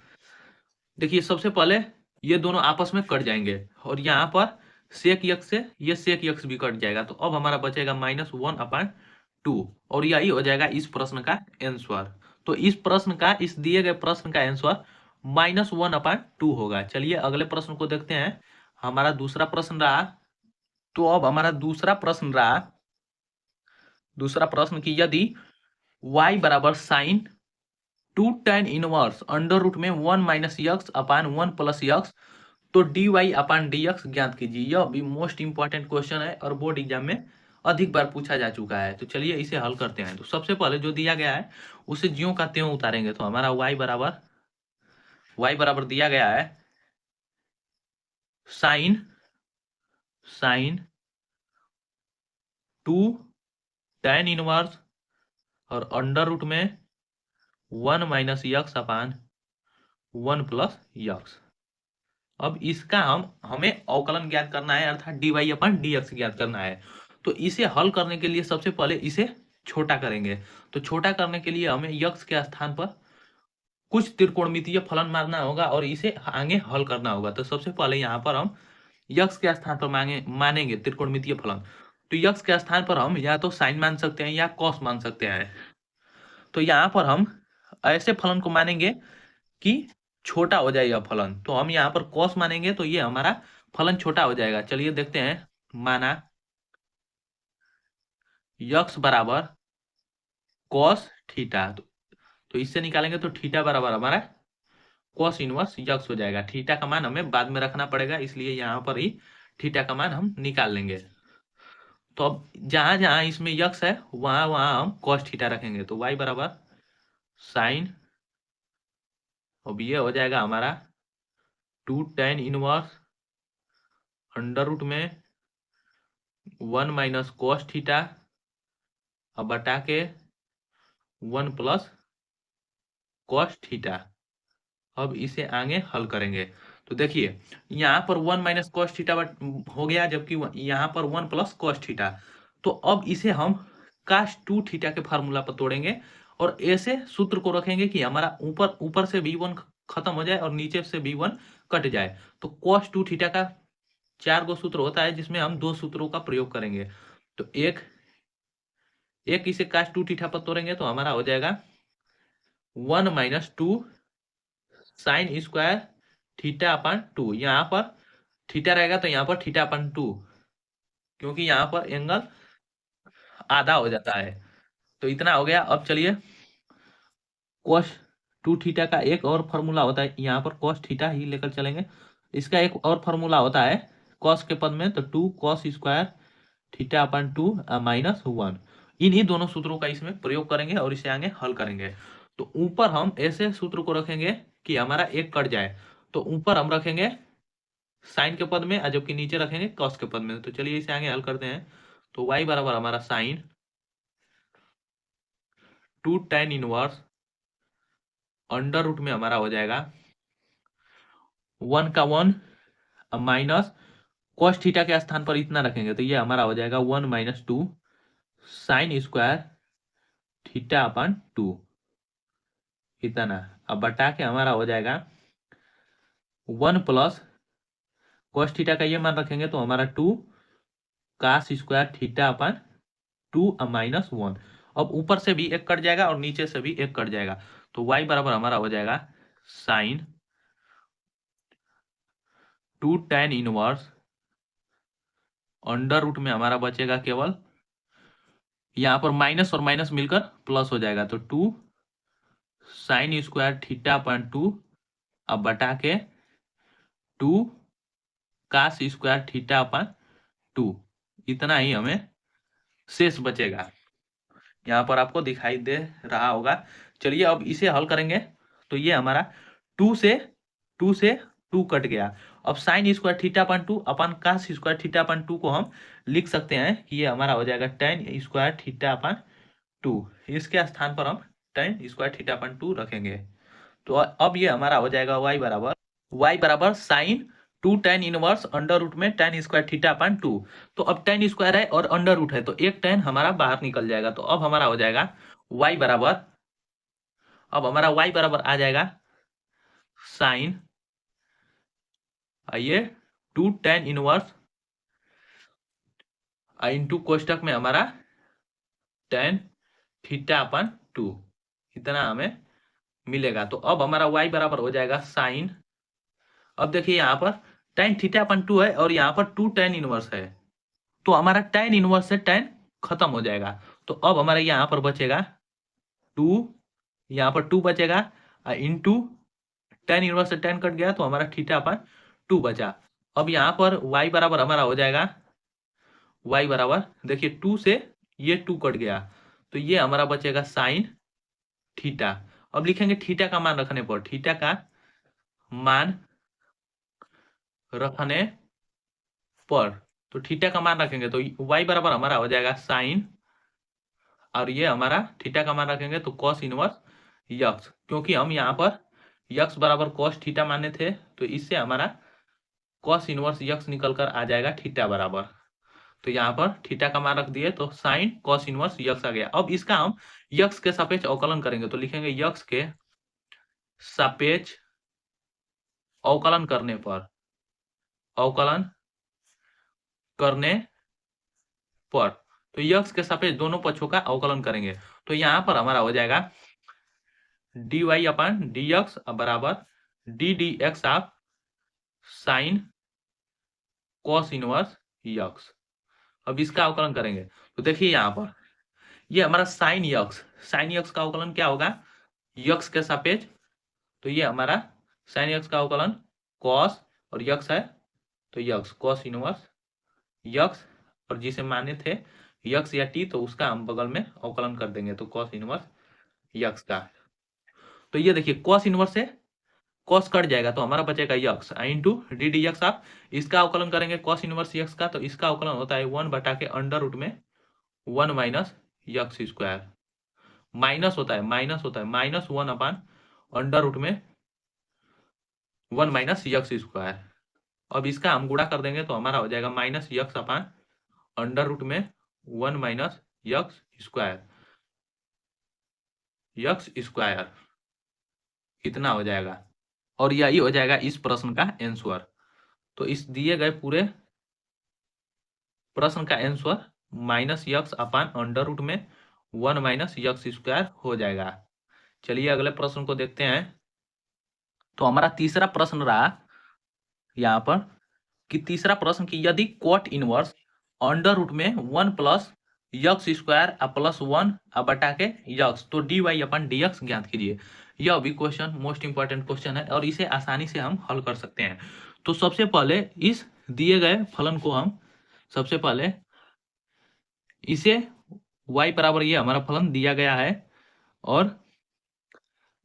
देखिए सबसे पहले ये दोनों आपस में कट जाएंगे और यहाँ पर सेक यक्स से ये सेक यक्स भी कट जाएगा तो अब हमारा बचेगा -1/2 और यही हो जाएगा इस प्रश्न का आंसर। तो इस प्रश्न का, इस दिए गए प्रश्न का आंसर -1/2 होगा। चलिए अगले प्रश्न को देखते हैं। हमारा दूसरा प्रश्न रहा, तो अब हमारा दूसरा प्रश्न की यदि y बराबर sine 2 tan inverse under root में 1 minus x upon 1 plus x तो dy अपान dx ज्ञात कीजिए। यह भी मोस्ट इंपॉर्टेंट क्वेश्चन है और बोर्ड एग्जाम में अधिक बार पूछा जा चुका है। तो चलिए इसे हल करते हैं। तो सबसे पहले जो दिया गया है उसे ज्यों का त्यों उतारेंगे। तो हमारा y बराबर दिया गया है साइन 2 tan इनवर्स और अंडर रूट में 1 minus x upon 1 plus x. अब इसका हमें अवकलन ज्ञात करना है, अर्थात dy अपन dx ज्ञात करना है। तो इसे हल करने के लिए सबसे पहले इसे छोटा करेंगे। तो छोटा करने के लिए हमें यक्स के स्थान पर कुछ त्रिकोणमितीय फलन मानना होगा और इसे आगे हल करना होगा। तो सबसे पहले यहाँ पर हम यक्स के स्थान पर मानेंगे त्रिकोणमितीय फलन। तो यक्स के स्थान पर हम या तो साइन मान सकते हैं या कॉस मान सकते हैं। तो यहाँ पर हम ऐसे फलन को मानेंगे कि छोटा हो जाएगा फलन। तो हम यहाँ पर कॉस मानेंगे तो ये हमारा फलन छोटा हो जाएगा। चलिए देखते हैं। माना यक्स बराबर कॉस थीटा, तो इससे निकालेंगे तो थीटा बराबर हमारा कॉस इनवर्स यक्स हो जाएगा। थीटा का मान हमें बाद में रखना पड़ेगा, इसलिए यहाँ पर ही थीटा का मान हम निकाल लेंगे। तो अब जहां जहां इसमें यक्स है वहां वहां हम कॉस थीटा रखेंगे। तो y बराबर साइन, अब ये हो जाएगा हमारा 2 tan इनवर्स अंडर रूट में 1 माइनस कॉस थीटा अब बटा के 1 प्लस कॉस थीटा। अब इसे आगे हल करेंगे। तो देखिए यहाँ पर 1 माइनस कॉस थीटा हो गया, जबकि यहाँ पर 1 प्लस कॉस थीटा। तो अब इसे हम कास 2 थीटा के फार्मूला पर तोड़ेंगे और ऐसे सूत्र को रखेंगे कि हमारा ऊपर से v1 खत्म हो जाए और नीचे से v1 कट जाए। तो cos 2 थीटा का 4 गो सूत्र होता है, जिसमें हम 2 सूत्रों का प्रयोग करेंगे। तो एक इसे cos 2 थीटा पर तोड़ेंगे तो हमारा हो जाएगा 1 minus 2 sine square theta upon 2। यहाँ पर थीटा रहेगा तो यहाँ पर थीटा अपन 2, क्योंकि यहाँ पर एंगल आधा हो जाता है। तो इतना हो गया। अब चलिए cos 2 थीटा का एक और फॉर्मूला होता है, यहाँ पर cos थीटा ही लेकर चलेंगे। इसका एक और फॉर्मूला होता है cos के पद में, तो 2 cos square theta upon 2 minus 1। इन्हीं दोनों सूत्रों का इसमें प्रयोग करेंगे और इसे आगे हल करेंगे। तो ऊपर हम ऐसे सूत्र को रखेंगे कि हमारा एक कट जाए। तो ऊपर हम रखेंगे साइन के पद में, जबकि नीचे रखेंगे कॉस के पद में। तो चलिए इसे आगे हल करते हैं। तो y बराबर हमारा sine 2 tan inverse under root में हमारा हो जाएगा 1 का 1 माइनस कॉस थीटा के स्थान पर इतना रखेंगे तो ये हमारा हो जाएगा 1 minus 2 sine square theta upon 2 इतना। अब बटा के हमारा हो जाएगा 1 प्लस कॉस थीटा का ये मान रखेंगे तो हमारा 2 cos square theta upon 2 minus 1। अब ऊपर से भी एक कट जाएगा और नीचे से भी एक कट जाएगा। तो y बराबर हमारा हो जाएगा sine 2 tan inverse under root में हमारा बचेगा केवल, यहाँ पर माइनस और माइनस मिलकर प्लस हो जाएगा। तो 2 साइन स्क्वायर थीटा अपन 2 अब बटा के 2 कास स्क्वायर थीटा अपन 2, इतना ही हमें शेष बचेगा। यहाँ पर आपको दिखाई दे रहा होगा। चलिए अब इसे हल करेंगे। तो ये हमारा 2 से 2 कट गया। अब साइन स्क्वायर थीटा अपन 2 अपन कास स्क्वायर थीटा अपन 2 को हम लिख सकते हैं कि ये हमारा हो जाएगा tan स्क्वायर थीटा अपन 2। इसके स्थान पर हम tan स्क्वायर थीटा अपन 2 रखेंगे। तो अब ये हमारा हो जाएगा y बराबर sine 2 tan inverse under root में tan स्क्वायर थीटा अपन 2। तो अब tan स्क्वायर है और अंडर रूट है तो एक tan हमारा बाहर निकल जाएगा। तो अब हमारा हो जाएगा y बराबर, अब हमारा y बराबर आ जाएगा साइन आइए 2 tan इनवर्स इंटू कोष्टक में हमारा tan थीटा अपन 2, इतना हमें मिलेगा। तो अब हमारा y बराबर हो जाएगा साइन, अब देखिए यहाँ पर tan थीटा अपन 2 है और यहाँ पर 2 tan इनवर्स है। तो हमारा tan इनवर्स से tan खत्म हो जाएगा। तो अब हमारे यहाँ पर बचेगा 2, यहाँ पर 2 बचेगा इंटू tan इनवर्स से tan कट गया तो हमारा थीटा अपन 2 बचा। अब यहाँ पर y बराबर हमारा हो जाएगा y बराबर, देखिए 2 से ये 2 कट गया, तो ये हमारा बचेगा साइन थीटा। अब लिखेंगे थीटा का मान रखने पर, थीटा का मान रखने पर, तो थीटा का मान रखेंगे तो y बराबर हमारा हो जाएगा साइन, और ये हमारा थीटा का मान रखेंगे तो कॉस इनवर्स यक्स, क्योंकि हम यहाँ पर यक्स बराबर कॉस थीटा माने थे, तो इससे हमारा कॉस इनवर्स यक्स निकल कर आ जाएगा थीटा बराबर। तो यहाँ पर थीटा का मान रख दिए तो साइन कॉस इनवर्स यक्स आ गया। अब इसका हम यक्स के सापेक्ष अवकलन करेंगे, तो लिखेंगे यक्स के सापेक्ष अवकलन करने पर, अवकलन करने पर, तो यक्स के सापेक्ष दोनों पक्षों का अवकलन करेंगे, तो यहाँ पर हमारा हो जाएगा dy अपन dx बराबर d d x of sine cos inverse x. अब इसका अवकलन करेंगे, तो देखिए यहाँ पर ये हमारा साइन यक्स का अवकलन क्या होगा, यक्स के सापेक्ष, तो ये हमारा साइन यक्स का अवकलन कॉस, और यक्स है तो यक्स कॉस इनवर्स यक्स, और जिसे माने थे यक्स या टी, तो उसका हम बगल में अवकलन कर देंगे, तो कॉस इनवर्स यक्स का। तो ये देखिए कॉस इनवर्स से कॉस कट जाएगा, तो हमारा बचेगा x into D d x of, इसका अवकलन करेंगे कॉस इनवर्स यक्स का, तो इसका अवकलन होता है 1 बटा के अंडर रूट में 1 माइनस यक्स स्क्वायर, माइनस होता है माइनस 1 अपान अंडर रूट में 1 माइनस यक्स स्क्वायर। अब इसका हम गुणा कर देंगे तो हमारा हो जाएगा minus x upon under root में 1 माइनस यक्स स्क्वायर, इतना हो जाएगा, और यही हो जाएगा इस प्रश्न का आंसर। तो इस दिए गए पूरे प्रश्न का answer minus x upon under root में 1 माइनस यक्स स्क्वायर हो जाएगा। चलिए अगले प्रश्न को देखते हैं। तो हमारा तीसरा प्रश्न रहा यहाँ पर कि तीसरा प्रश्न की यदि कॉट इनवर्स अंडर रूट में 1 प्लस यक्स स्क्वायर प्लस 1 बटा के यक्स, तो D y upon d x ज्ञात कीजिए। यह भी क्वेश्चन मोस्ट इंपॉर्टेंट क्वेश्चन है और इसे आसानी से हम हल कर सकते हैं। तो सबसे पहले इस दिए गए फलन को हम सबसे पहले इसे y बराबर ये हमारा फलन दिया गया है, और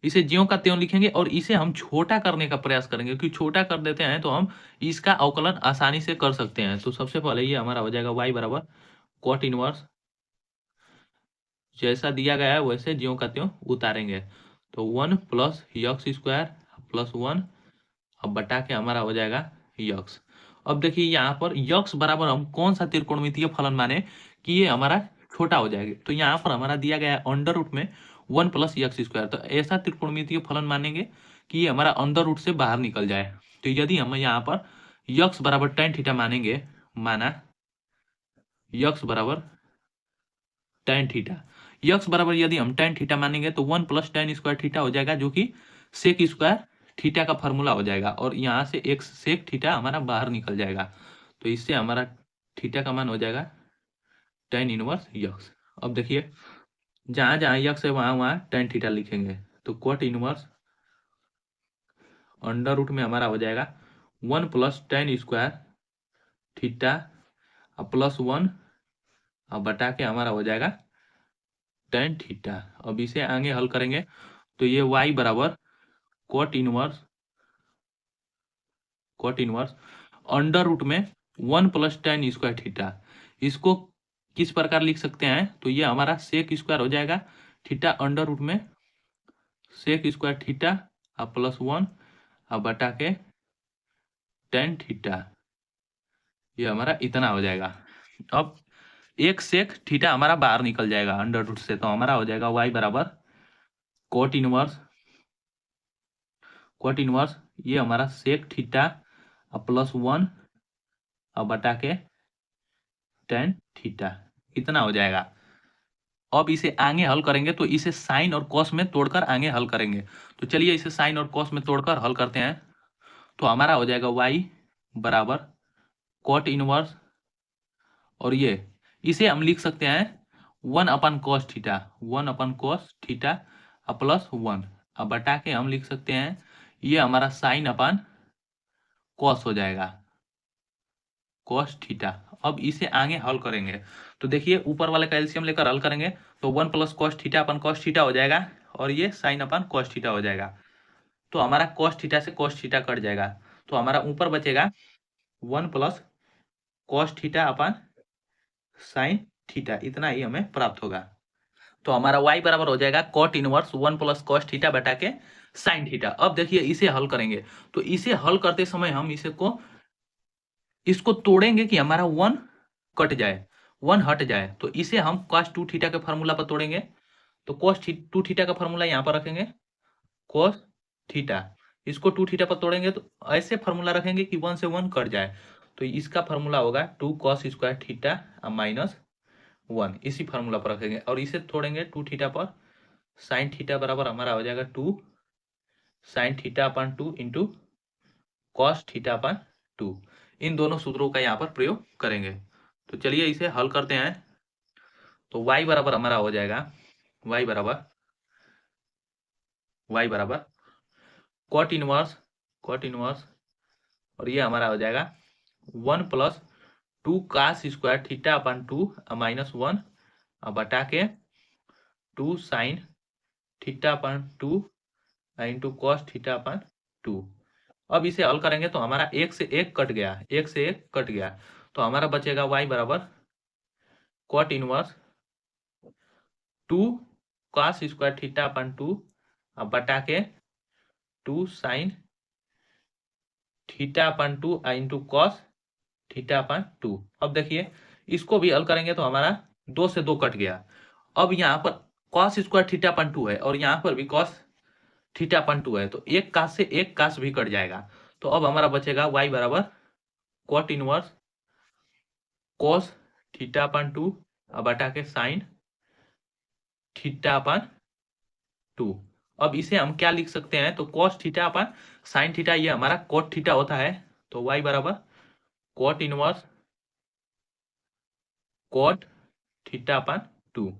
इसे ज्यों का त्यों लिखेंगे और इसे हम छोटा करने का प्रयास करेंगे, क्योंकि छोटा कर देते हैं तो हम इसका अवकलन आसानी से कर सकते हैं। तो सबसे पहले ये हमारा हो जाएगा y बराबर कॉट इनवर्स, जैसा दिया गया है वैसे ज्यों का त्यों उतारेंगे, तो 1 प्लस यक्स स्क्वायर प्लस 1 अब बटा के हमारा हो जाएगा यक्स। अब देखिए यहाँ पर यक्स बराबर हम कौन सा त्रिकोणमितीय फलन माने कि ये हमारा छोटा हो जाएगा, तो यहाँ पर हमारा दिया गया है अंडर रूट में 1 प्लस यक्स स्क्वायर, तो ऐसा त्रिकोणमितीय फलन मानेंगे कि ये हमारा अंडर रूट से बाहर निकल जाए। तो यदि हम यहाँ पर यक्स बराबर tan थीटा मानेंगे, माना यक्स बराबर tan थीटा, यक्स बराबर यदि हम tan थीटा मानेंगे तो 1 प्लस tan स्क्वायर थीटा हो जाएगा, जो कि सेक स्क्वायर थीटा का फॉर्मूला हो जाएगा, और यहाँ से एक सेक थीटा हमारा बाहर निकल जाएगा, तो इससे हमारा थीटा का मान हो जाएगा tan इनवर्स यक्स। अब देखिए जहां जहां यक्स है वहां वहां tan थीटा लिखेंगे, तो कॉट इनवर्स अंडर रूट में हमारा हो जाएगा 1 plus tan square theta plus 1 अब बटा के हमारा हो जाएगा tan थीटा। अब इसे आगे हल करेंगे तो ये y बराबर कॉट इनवर्स अंडर रूट में 1 प्लस tan स्क्वायर थीटा, इसको किस प्रकार लिख सकते हैं, तो ये हमारा सेक स्क्वायर हो जाएगा थीटा अंडर रूट में सेक स्क्वायर थीटा प्लस 1 अब बटा के tan थीटा, ये हमारा इतना हो जाएगा। अब एक सेक थीटा हमारा बाहर निकल जाएगा अंडर रूट से, तो हमारा हो जाएगा y बराबर कॉट इनवर्स ये हमारा सेक थीटा प्लस 1 अब बटा के tan थीटा, इतना हो जाएगा। अब इसे आगे हल करेंगे तो इसे साइन और कॉस में तोड़कर आगे हल करेंगे, तो चलिए इसे साइन और कॉस में तोड़कर हल करते हैं। तो हमारा हो जाएगा y बराबर कॉट इनवर्स, और ये इसे हम लिख सकते हैं 1 अपन कॉस थीटा प्लस 1 अब बटा के हम लिख सकते हैं ये हमारा साइन अपन कॉस हो जाएगा, कॉस थीटा, अब इसे आगे हल करेंगे तो देखिए ऊपर वाले का एलसीएम लेकर हल करेंगे तो 1 प्लस कॉस थीटा अपन कॉस थीटा हो जाएगा और ये साइन अपन कॉस थीटा हो जाएगा। तो हमारा कॉस थीटा से कॉस थीटा कट जाएगा तो हमारा ऊपर बचेगा 1 plus cos theta upon sine theta, इतना ही हमें प्राप्त होगा। तो हमारा y बराबर हो जाएगा cot inverse 1 plus cos theta बटा के साइन थीटा। अब देखिए इसे हल करेंगे तो इसे हल करते समय हम इसको तोड़ेंगे कि हमारा 1 कट जाए, 1 हट जाए। तो इसे हम cos 2 थीटा के फार्मूला पर तोड़ेंगे तो cos 2 थीटा का फार्मूला यहाँ पर रखेंगे cos थीटा, इसको 2 थीटा पर तोड़ेंगे तो ऐसे फार्मूला रखेंगे कि 1 से 1 कट जाए। तो इसका फार्मूला होगा 2 cos स्क्वायर थीटा माइनस 1, इसी फार्मूला पर रखेंगे और इसे तोड़ेंगे 2 थीटा पर। साइन थीटा बराबर हमारा हो जाएगा 2 sine theta upon 2 into cos theta upon 2। इन दोनों सूत्रों का यहाँ पर प्रयोग करेंगे। तो चलिए इसे हल करते हैं। तो y बराबर हमारा हो जाएगा y बराबर कॉट इनवर्स और ये हमारा हो जाएगा 1 plus 2 cos square theta upon 2 minus 1 बटा के 2 sine theta upon 2 into cos theta upon 2। अब इसे हल करेंगे तो हमारा 1 से 1 कट गया, 1 से 1 कट गया तो हमारा बचेगा y बराबर cot inverse 2 cos square theta upon 2 बटा के 2 sine theta upon 2 into cos theta upon 2। अब देखिए इसको भी हल करेंगे तो हमारा 2 से 2 कट गया। अब यहाँ पर कॉस स्क्वायर थीटा अपन 2 है और यहाँ पर भी कॉस थीटा अपन 2 है तो एक कास से एक कास भी कट जाएगा। तो अब हमारा बचेगा y बराबर cot inverse cos theta upon 2 बटा के साइन थीटा अपन 2। अब इसे हम क्या लिख सकते हैं तो cos theta upon sine theta ये हमारा cot थीटा होता है तो y बराबर cot inverse cot theta upon 2।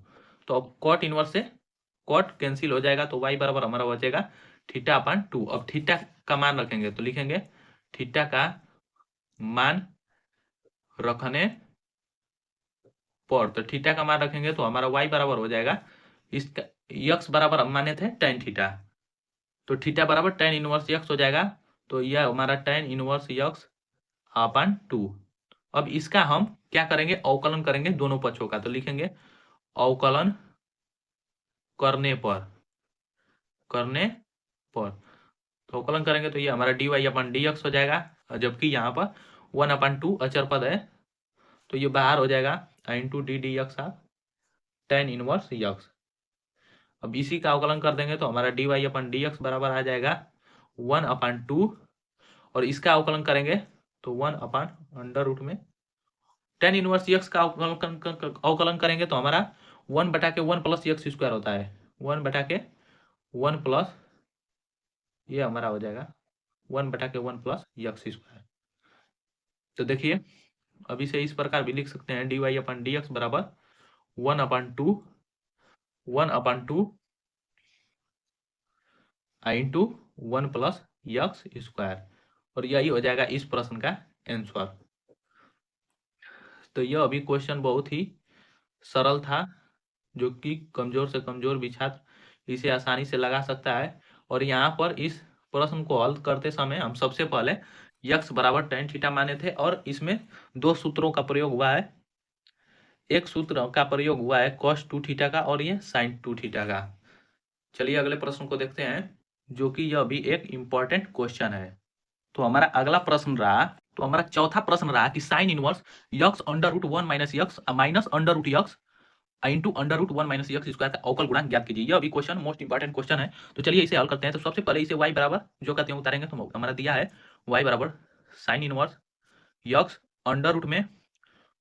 तो अब cot इनवर्स से cot कैंसिल हो जाएगा तो y बराबर हमारा बचेगा थीटा अपन 2। अब थीटा का मान रखेंगे तो लिखेंगे थीटा का मान रखने पर, तो थीटा का मान रखेंगे तो हमारा y बराबर हो जाएगा इसका x बराबर हम माने थे tan थीटा तो थीटा बराबर tan इनवर्स x हो जाएगा तो यह हमारा tan इनवर्स x अपन 2। अब इसका हम क्या करेंगे अवकलन करेंगे दोनों पक्षों का तो लिखेंगे अवकलन करने पर तो अवकलन करेंगे तो ये हमारा dy अपन dx हो जाएगा जबकि यहाँ पर 1 अपन 2 अचर पद है तो ये बाहर हो जाएगा इंटू डी डी एक्स आप tan इनवर्स x। अब इसी का अवकलन कर देंगे तो हमारा dy अपन dx बराबर आ जाएगा 1 अपन 2 और इसका अवकलन करेंगे तो 1 अपन अंडर रूट में tan इनवर्स x का अवकलन करेंगे तो हमारा 1 बटा के 1 प्लस x स्क्वायर होता है 1 बटा के 1 प्लस ये हमारा हो जाएगा 1 बटा के 1 प्लस x स्क्वायर। तो देखिए अब इसे इस प्रकार भी लिख सकते हैं dy अपन dx बराबर 1 अपन 2 इंटू 1 प्लस x स्क्वायर और यही हो जाएगा इस प्रश्न का आंसर। तो यह अभी क्वेश्चन बहुत ही सरल था जो कि कमजोर से कमजोर भी छात्र इसे आसानी से लगा सकता है। और यहाँ पर इस प्रश्न को हल करते समय हम सबसे पहले x बराबर tan थीटा माने थे और इसमें दो सूत्रों का प्रयोग हुआ है। एक सूत्र का प्रयोग हुआ है cos 2 थीटा का और ये sin 2 थीटा का। चलिए अगले प्रश्न को देखते हैं जो कि यह भी एक इम्पॉर्टेंट क्वेश्चन है। तो हमारा अगला प्रश्न रहा तो हमारा चौथा प्रश्न रहा कि sine inverse x under root 1 minus x minus under root x into under root 1 minus x square का अवकल गुणांक ज्ञात कीजिए। यह भी क्वेश्चन मोस्ट इंपॉर्टेंट क्वेश्चन है। तो चलिए इसे हल करते हैं। तो सबसे पहले इसे y बराबर जो कहते हैं उतारेंगे तो हमारा दिया है y बराबर sine inverse x under root में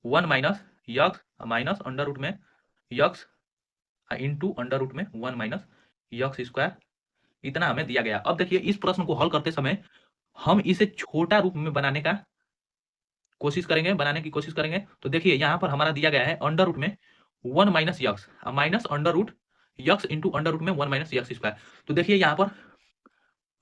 1 minus x minus under root में x इंटू अंडर रूट में 1 माइनस x स्क्वायर, इतना हमें दिया गया। अब देखिए इस प्रश्न को हल करते समय हम इसे छोटा रूप में बनाने की कोशिश करेंगे। तो देखिए यहाँ पर हमारा दिया गया है अंडर रूट में 1 minus x minus under root x into under root में 1 माइनस x स्क्वायर। तो देखिए यहाँ पर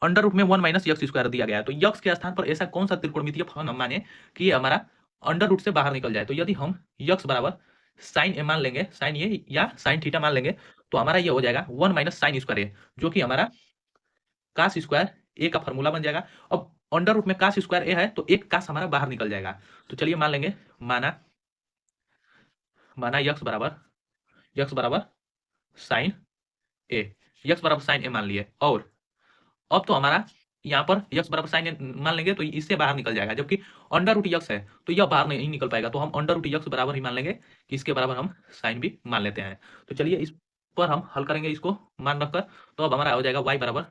अंडर रूट में 1 माइनस x स्क्वायर दिया गया है तो x के स्थान पर ऐसा कौन सा त्रिकोणमितीय फलन हम माने कि ये हमारा अंडर रूट से बाहर निकल जाए। तो यदि हम यक्स बराबर साइन ए मान लेंगे, साइन ए या साइन थीटा मान लेंगे, तो हमारा ये हो जाएगा 1 माइनस साइन स्क्वायर ए, जो कि हमारा कास स्क्वायर ए का फॉर्मूला बन जाएगा। अब अंडर रूट में कास स्क्वायर ए है तो एक कास हमारा बाहर निकल जाएगा। तो चलिए मान लेंगे, माना यक्स बराबर साइन ए, यक्स बराबर साइन ए मान लिए। और अब तो हमारा यहाँ पर यक्स बराबर साइन ए मान लेंगे तो इससे बाहर निकल जाएगा, जबकि अंडर रूट यक्स है तो यह बाहर नहीं निकल पाएगा। तो हम अंडर रूट यक्स बराबर ही मान लेंगे कि इसके बराबर हम साइन भी मान लेते हैं। तो चलिए इस पर हम हल करेंगे इसको मान रखकर। तो अब हमारा हो जाएगा y बराबर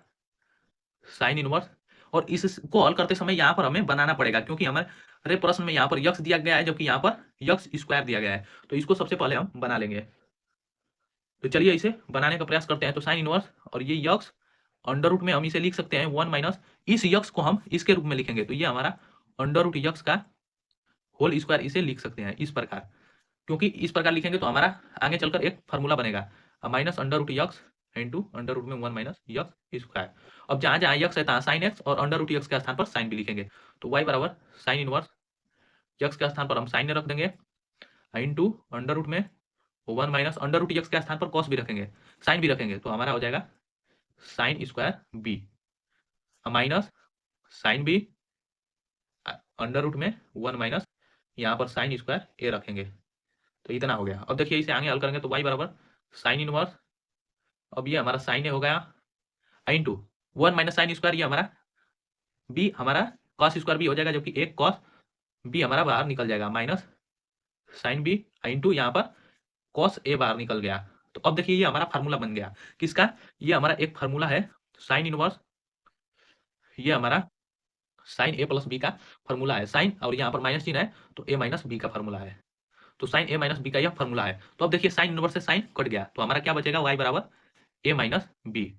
साइन इनवर्स, और इसको हल करते समय यहाँ पर हमें बनाना पड़ेगा, क्योंकि हमारे प्रश्न में यहाँ पर यक्स दिया गया है जबकि यहाँ पर यक्स स्क्वायर दिया गया है। तो इसको सबसे पहले हम बना लेंगे। तो चलिए इसे बनाने का प्रयास करते हैं। तो साइन इनवर्स और ये यक्स अंडर रूट में हम इसे लिख सकते हैं 1 माइनस इस यक्स को हम इसके रूप में लिखेंगे, तो ये हमारा अंडर रूट यक्स का होल स्क्वायर इसे लिख सकते हैं इस प्रकार। क्योंकि इस प्रकार लिखेंगे तो हमारा आगे चलकर एक फार्मूला बनेगा minus under root x into under root में 1 माइनस यक्स स्क्वायर। अब जहां जहां यक्स है तहां साइन एक्स और अंडर रूट यक्स के स्थान पर साइन भी लिखेंगे। तो y बराबर साइन इनवर्स यक्स के स्थान पर हम साइन रख देंगे इंटू अंडर रूट में 1 माइनस अंडर रूट यक्स के स्थान पर कॉस भी रखेंगे, साइन भी रखेंगे। तो हमारा हो जाएगा sine square B minus sine B under root में 1 माइनस यहाँ पर साइन स्क्वायर ए रखेंगे। तो इतना हो गया। अब देखिए इसे आगे हल करेंगे तो y बराबर साइन इनवर्स, अब ये हमारा साइन ए हो गया इंटू 1 माइनस साइन स्क्वायर, ये हमारा बी हमारा कॉस स्क्वायर बी हो जाएगा, जबकि एक कॉस बी हमारा बाहर निकल जाएगा माइनस साइन बी इंटू यहाँ पर कॉस ए बाहर निकल गया। तो अब देखिए ये हमारा फार्मूला बन गया किसका, ये हमारा एक फार्मूला है साइन इनवर्स, ये हमारा साइन ए प्लस बी का फार्मूला है। साइन और यहाँ पर माइनस चिन्ह है तो ए माइनस बी का फार्मूला है। तो साइन ए माइनस बी का यह फार्मूला है। तो अब देखिए साइन इनवर्स से साइन कट गया तो हमारा क्या बचेगा, y बराबर ए माइनस बी।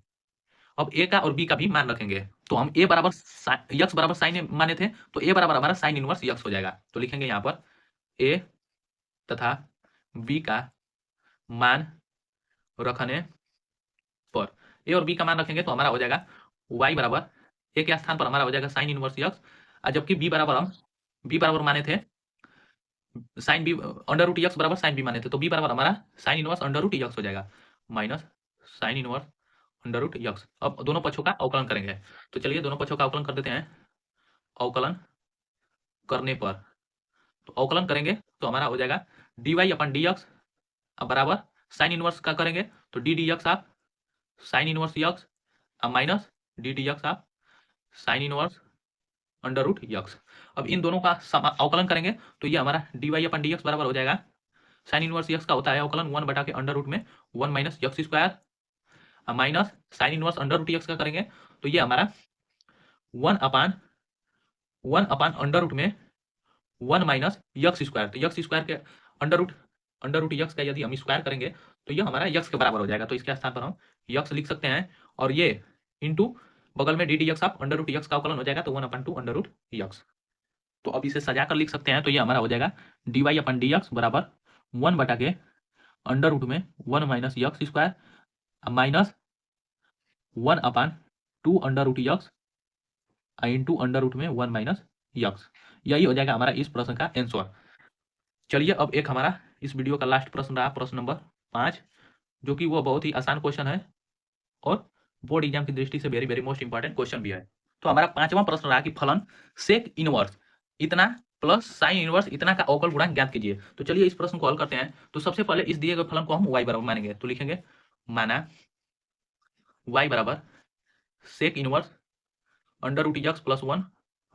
अब ए का और बी का भी मान रखेंगे। तो हम ए बराबर यक्स बराबर साइन माने थे तो ए बराबर हमारा साइन इनवर्स यक्स हो जाएगा। तो लिखेंगे यहाँ पर ए तथा बी का मान रखने पर, ए और बी का मान रखेंगे तो हमारा हो जाएगा y बराबर ए के स्थान पर हमारा हो जाएगा साइन इनवर्स यक्स, जबकि बी बराबर हम बी बराबर माने थे sine B under root x बराबर साइन बी माने थे, तो बी बराबर हमारा sine inverse under root x हो जाएगा minus sine inverse under root x. अब दोनों पक्षों का अवकलन करेंगे। तो चलिए दोनों पक्षों का अवकलन कर देते हैं। अवकलन करने पर, तो अवकलन करेंगे तो हमारा हो जाएगा dy अपन डी एक्स बराबर साइन इनवर्स का करेंगे तो डी डी एक्स आप sine inverse x minus d d x आप sine inverse under root x. अब इन दोनों का अवकलन करेंगे तो ये हमारा dy अपन डी एक्स बराबर हो जाएगा साइन इनवर्स यक्स का होता है अवकलन 1 बटा के अंडर रूट में 1 minus x square minus sine inverse under root x का करेंगे तो ये हमारा 1 अपान अंडर रूट में 1 माइनस यक्स स्क्वायर। तो यक्स स्क्वायर के अंडर रूट यक्स का यदि हम स्क्वायर करेंगे तो ये हमारा यक्स के बराबर हो जाएगा। तो इसके स्थान पर हम यक्स लिख सकते हैं और ये इंटू बगल में डी डी यक्स आप अंडर रूट यक्स का अवकलन हो जाएगा तो 1 अपान 2 अंडर रूट यक्स। तो अब इसे सजाकर लिख सकते हैं तो ये हमारा हो जाएगा d y upon d x बराबर 1 बटा के अंडर रूट में 1 minus x square minus 1 upon 2 under root x into under root में 1 माइनस यक्स। यही हो जाएगा हमारा इस प्रश्न का आंसर। चलिए अब एक हमारा इस वीडियो का लास्ट प्रश्न रहा, प्रश्न नंबर 5, जो कि वो बहुत ही आसान क्वेश्चन है और बोर्ड एग्जाम की दृष्टि से very very most important question भी है। तो हमारा 5वां प्रश्न रहा कि फलन सेक इनवर्स इतना प्लस साइन इनवर्स इतना का अवकल गुणांक ज्ञात कीजिए। तो चलिए इस प्रश्न को हल करते हैं। तो सबसे पहले इस दिए गए फलन को हम y बराबर मानेंगे। तो लिखेंगे माना y बराबर sec inverse under root x plus 1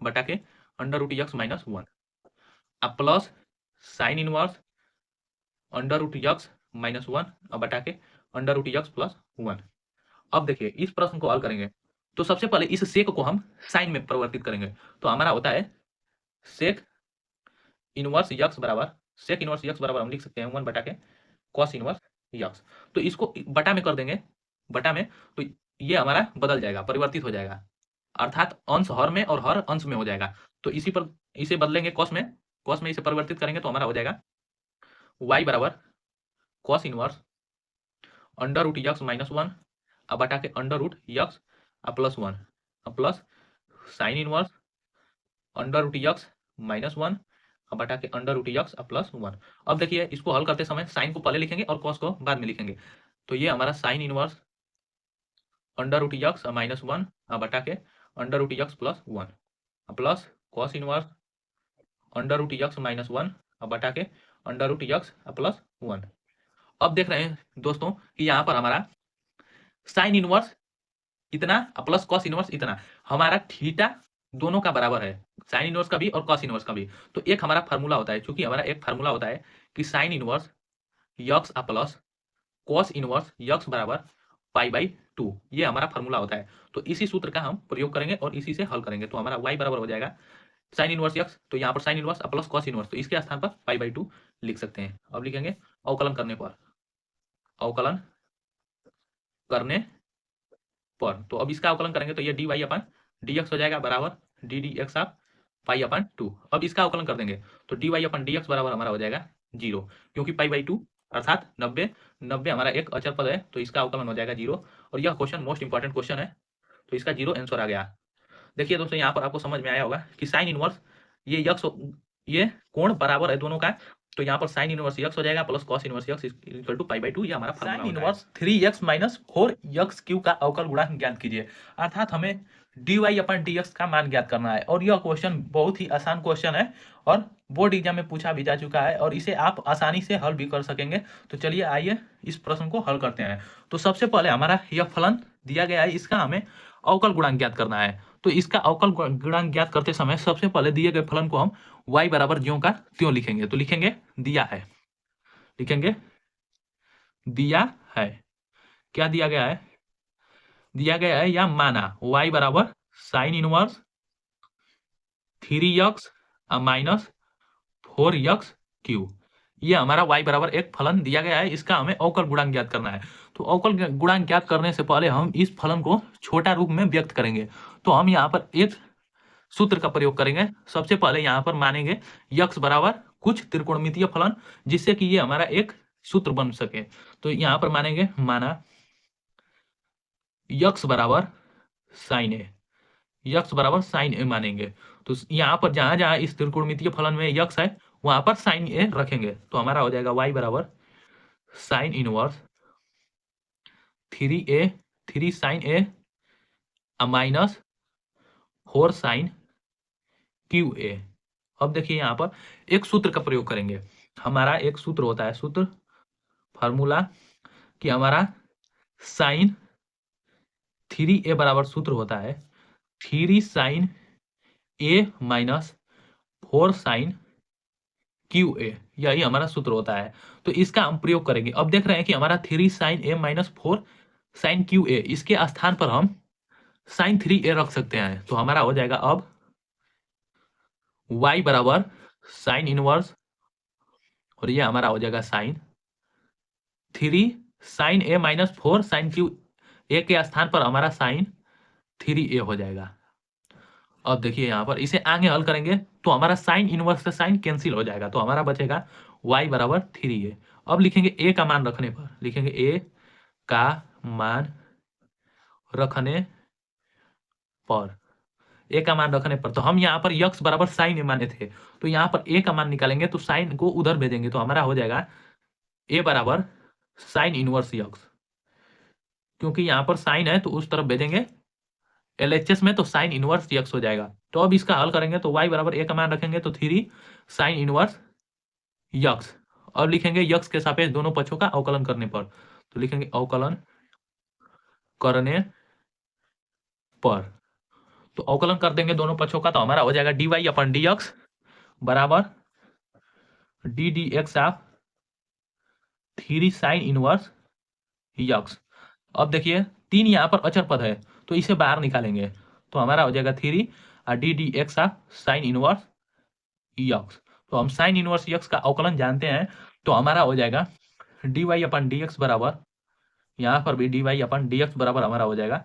बटा के अंडर रूट यक्स माइनस 1 अब plus sine inverse under root x minus 1 अब बटा के अंडर रूट यक्स प्लस 1। अब देखिए इस प्रश्न को हल करेंगे तो सबसे पहले इस सेक को हम साइन में परिवर्तित करेंगे। तो हमारा होता है सेक इनवर्स यक्स बराबर हम लिख सकते हैं 1 बटा के कॉस इनवर्स यक्स। तो इसको बटा में कर देंगे, बटा में तो ये हमारा बदल जाएगा, परिवर्तित हो जाएगा, अर्थात अंश हर में और हर अंश में हो जाएगा। तो इसी पर इसे बदलेंगे कॉस में इसे परिवर्तित करेंगे तो हमारा हो जाएगा y बराबर cos inverse under root x minus 1 अब बटा के under root x plus 1 plus sine inverse under root x minus 1 बटा के अंडर रूट यक्स प्लस 1। अब देखिए इसको हल करते समय साइन को पहले लिखेंगे और कॉस को बाद में लिखेंगे। तो ये हमारा sine inverse under root x minus 1 बटा के under root x plus 1 plus cos inverse under root x minus 1 बटा के अंडर रूट यक्स प्लस 1। अब देख रहे हैं दोस्तों कि यहाँ पर हमारा साइन इनवर्स इतना प्लस कॉस इनवर्स इतना, हमारा थीटा दोनों का बराबर है, साइन इनवर्स का भी और कॉस इनवर्स का भी। तो एक हमारा फार्मूला होता है, क्योंकि हमारा एक फार्मूला होता है कि sine inverse x plus cos inverse x बराबर π/2, ये हमारा फार्मूला होता है। तो इसी सूत्र का हम प्रयोग करेंगे और इसी से हल करेंगे। तो हमारा y बराबर हो जाएगा साइन इनवर्स यक्स, तो यहाँ पर sine inverse plus cos inverse, तो इसके स्थान पर π/2 लिख सकते हैं। अब लिखेंगे अवकलन करने पर, अवकलन करने पर, तो अब इसका अवकलन करेंगे तो ये dy अपन dx हो जाएगा बराबर ddx ऑफ π/2। अब इसका अवकलन कर देंगे तो dy अपन dx बराबर हमारा हो जाएगा 0, क्योंकि π/2 अर्थात 90 हमारा एक अचर पद है, तो इसका अवकलन हो जाएगा 0। और यह क्वेश्चन मोस्ट इंपॉर्टेंट क्वेश्चन है, तो इसका 0 आंसर आ गया। देखिए दोस्तों यहाँ पर आपको समझ में आया होगा कि साइन इनवर्स ये यक्स, ये कोण बराबर है दोनों का, तो यहाँ पर साइन इनवर्स यक्स हो जाएगा plus cos inverse x equal to π/2, ये हमारा sine inverse 3x minus 4x Q का अवकल गुणांक ज्ञात कीजिए। अर्थात हमें dy अपन dx का मान ज्ञात करना है, और यह क्वेश्चन बहुत ही आसान क्वेश्चन है और बोर्ड एग्जाम में पूछा भी जा चुका है, और इसे आप आसानी से हल भी कर सकेंगे। तो चलिए आइए इस प्रश्न को हल करते हैं। तो सबसे पहले हमारा यह फलन दिया गया है, इसका हमें अवकल गुणांक ज्ञात करना है। तो इसका अवकल गुणांक ज्ञात करते समय सबसे पहले दिए गए फलन को हम y बराबर ज्यों का त्यों लिखेंगे। तो लिखेंगे दिया है, लिखेंगे दिया है, क्या दिया गया है, दिया गया है या माना y बराबर sine inverse 3x minus 4x Q, ये हमारा y बराबर एक फलन दिया गया है, इसका हमें अवकल गुणांक ज्ञात करना है। तो अवकल गुणांक ज्ञात करने से पहले हम इस फलन को छोटा रूप में व्यक्त करेंगे। तो हम यहाँ पर एक सूत्र का प्रयोग करेंगे। सबसे पहले यहाँ पर मानेंगे यक्स बराबर कुछ त्रिकोणमितीय फलन, जिससे कि ये हमारा एक सूत्र बन सके। तो यहाँ पर मानेंगे, माना यक्स बराबर साइन ए, यक्स बराबर साइन ए मानेंगे। तो यहाँ पर जहां जहां इस त्रिकोणमितीय फलन में यक्स है वहां पर साइन ए रखेंगे। तो हमारा हो जाएगा y बराबर sine inverse 3 sine A minus 4 sine cube A. अब देखिए यहाँ पर एक सूत्र का प्रयोग करेंगे। हमारा एक सूत्र होता है, सूत्र फार्मूला कि हमारा साइन 3a बराबर सूत्र होता है 3 sine A minus 4 sine cube A, यही हमारा सूत्र होता है। तो इसका हम प्रयोग करेंगे। अब देख रहे हैं कि हमारा 3 sine A minus 4 sine cube A, इसके स्थान पर हम साइन 3a रख सकते हैं। तो हमारा हो जाएगा अब y बराबर साइन इनवर्स, और ये हमारा हो जाएगा sine 3 sine A minus 4 sine cube A के स्थान पर हमारा साइन 3a हो जाएगा। अब देखिए यहाँ पर इसे आगे हल करेंगे तो हमारा साइन इनवर्स से साइन कैंसिल हो जाएगा, तो हमारा बचेगा y बराबर 3a। अब लिखेंगे a का मान रखने पर, लिखेंगे a का मान रखने पर, a का मान रखने पर, तो हम यहाँ पर यक्स बराबर साइन ए माने थे, तो यहाँ पर a का मान निकालेंगे तो साइन को उधर भेजेंगे, तो हमारा हो जाएगा a बराबर साइन इनवर्स यक्स, क्योंकि यहाँ पर साइन है तो उस तरफ भेजेंगे LHS में, तो साइन इनवर्स यक्स हो जाएगा। तो अब इसका हल करेंगे तो y बराबर a का मान रखेंगे तो 3 साइन इनवर्स यक्स। अब लिखेंगे यक्स के सापेक्ष दोनों पक्षों का अवकलन करने पर, तो लिखेंगे अवकलन करने पर, तो अवकलन कर देंगे दोनों पक्षों का, तो हमारा हो जाएगा dy अपन dx बराबर ddx of 3 sign inverse x. अब देखिए 3 यहाँ पर अचर पद है तो इसे बाहर निकालेंगे, तो हमारा हो जाएगा 3 ddx of sine inverse x. तो हम साइन इनवर्स यक्स का अवकलन जानते हैं, तो हमारा हो जाएगा dy अपन dx बराबर, यहाँ पर भी dy अपन dx बराबर हमारा हो जाएगा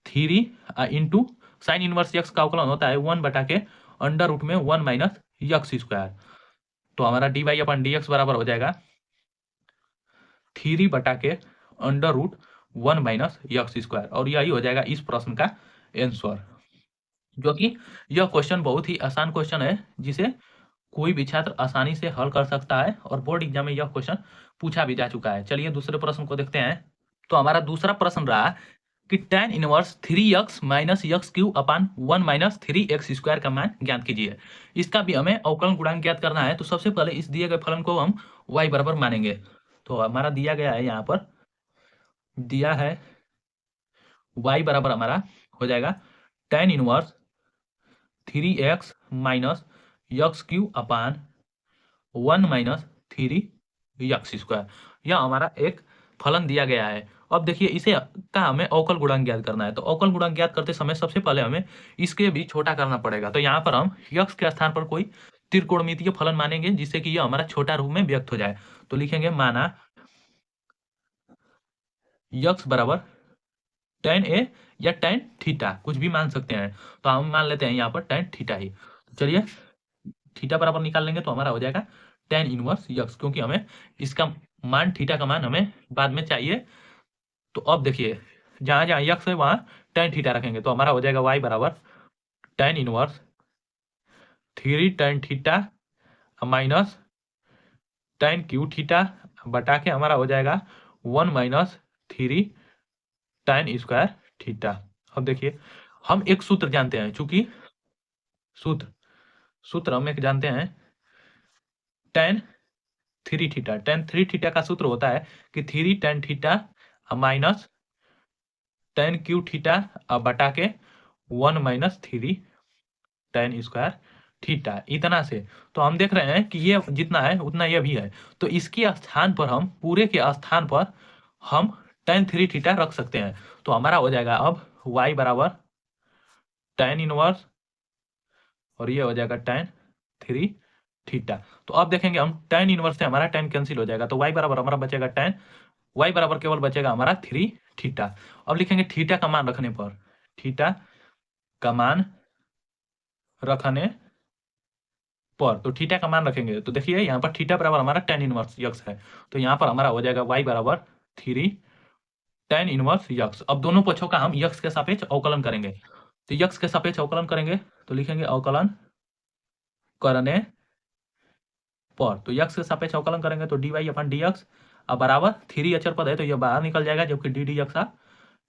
3 इंटू साइन इनवर्स यक्स का अवकलन होता है 1 बटा के अंडर रूट में 1 माइनस यक्स स्क्वायर। तो हमारा dy अपन dx बराबर हो जाएगा 3 बटा के under root 1 minus x square, और यही हो जाएगा इस प्रश्न का आंसर, जो कि यह क्वेश्चन बहुत ही आसान क्वेश्चन है, जिसे कोई भी छात्र आसानी से हल कर सकता है और बोर्ड एग्जाम में यह क्वेश्चन पूछा भी जा चुका है। चलिए दूसरे प्रश्न को देखते हैं। तो हमारा दूसरा प्रश्न रहा कि tan inverse 3x minus x cube upon 1 minus 3x square का मान ज्ञात कीजिए। इसका भी हमें अवकलन गुणांक ज्ञात करना है। तो सबसे पहले इस दिए गए फलन को हम y बराबर मानेंगे। तो हमारा दिया गया है, यहाँ पर दिया है y बराबर हमारा हो जाएगा tan inverse 3x minus x cube upon 1 minus 3x square. यह हमारा एक फलन दिया गया है। अब देखिए इसे का हमें अवकल गुणांक ज्ञात करना है। तो अवकल गुणांक ज्ञात करते समय सबसे पहले हमें इसके भी छोटा करना पड़ेगा। तो यहाँ पर हम x के स्थान पर कोई त्रिकोणमितीय फलन मानेंगे जिससे कि यह हमारा छोटा रूप में व्यक्त हो जाए। तो लिखेंगे माना x बराबर tan a या tan थीटा, कुछ भी मान सकते हैं। तो हम मान लेते हैं यहाँ पर tan थीटा ही। तो चलिए थीटा बराबर निकाल लेंगे तो हमारा हो जाएगा tan इनवर्स x, क्योंकि हमें इसका मान थीटा का मान हमें बाद में चाहिए। तो अब देखिए जहाँ जहाँ x है वहाँ tan थीटा रखेंगे तो हमारा हो जाएगा y बराबर tan inverse 3 tan theta minus tan Q theta बटा के हमारा हो जाएगा 1 माइनस 3 tan स्क्वायर थीटा। अब देखिए हम एक सूत्र जानते हैं, चूंकि सूत्र हम एक जानते हैं tan 3 थीटा। tan 3 थीटा का सूत्र होता है कि 3 tan theta minus tan Q theta बटा के 1 माइनस 3 tan स्क्वायर थीटा। इतना से तो हम देख रहे हैं कि ये जितना है उतना ये भी है। तो इसके स्थान पर हम पूरे के स्थान पर हम tan 3 थीटा रख सकते हैं। तो हमारा हो जाएगा अब y बराबर tan इनवर्स और ये हो जाएगा tan 3 थीटा। तो अब देखेंगे हम tan इनवर्स से हमारा tan कैंसिल हो जाएगा। तो y बराबर हमारा बचेगा tan, y बराबर केवल बचेगा हमारा 3 थीटा। अब लिखेंगे थीटा का मान रखने पर, थीटा का मान रखने पर, तो थीटा का मान रखेंगे तो देखिए यहाँ पर थीटा बराबर हमारा tan इनवर्स x है। तो यहाँ पर हमारा हो जाएगा y बराबर 3 tan इनवर्स x। अब दोनों पक्षों का हम x के सापेक्ष अवकलन करेंगे। तो x के सापेक्ष अवकलन करेंगे तो लिखेंगे अवकलन करने पर। तो x के सापेक्ष अवकलन करेंगे तो dy अपन dx अब बराबर 3 अचर पद है तो यह बाहर निकल जाएगा, जबकि D dx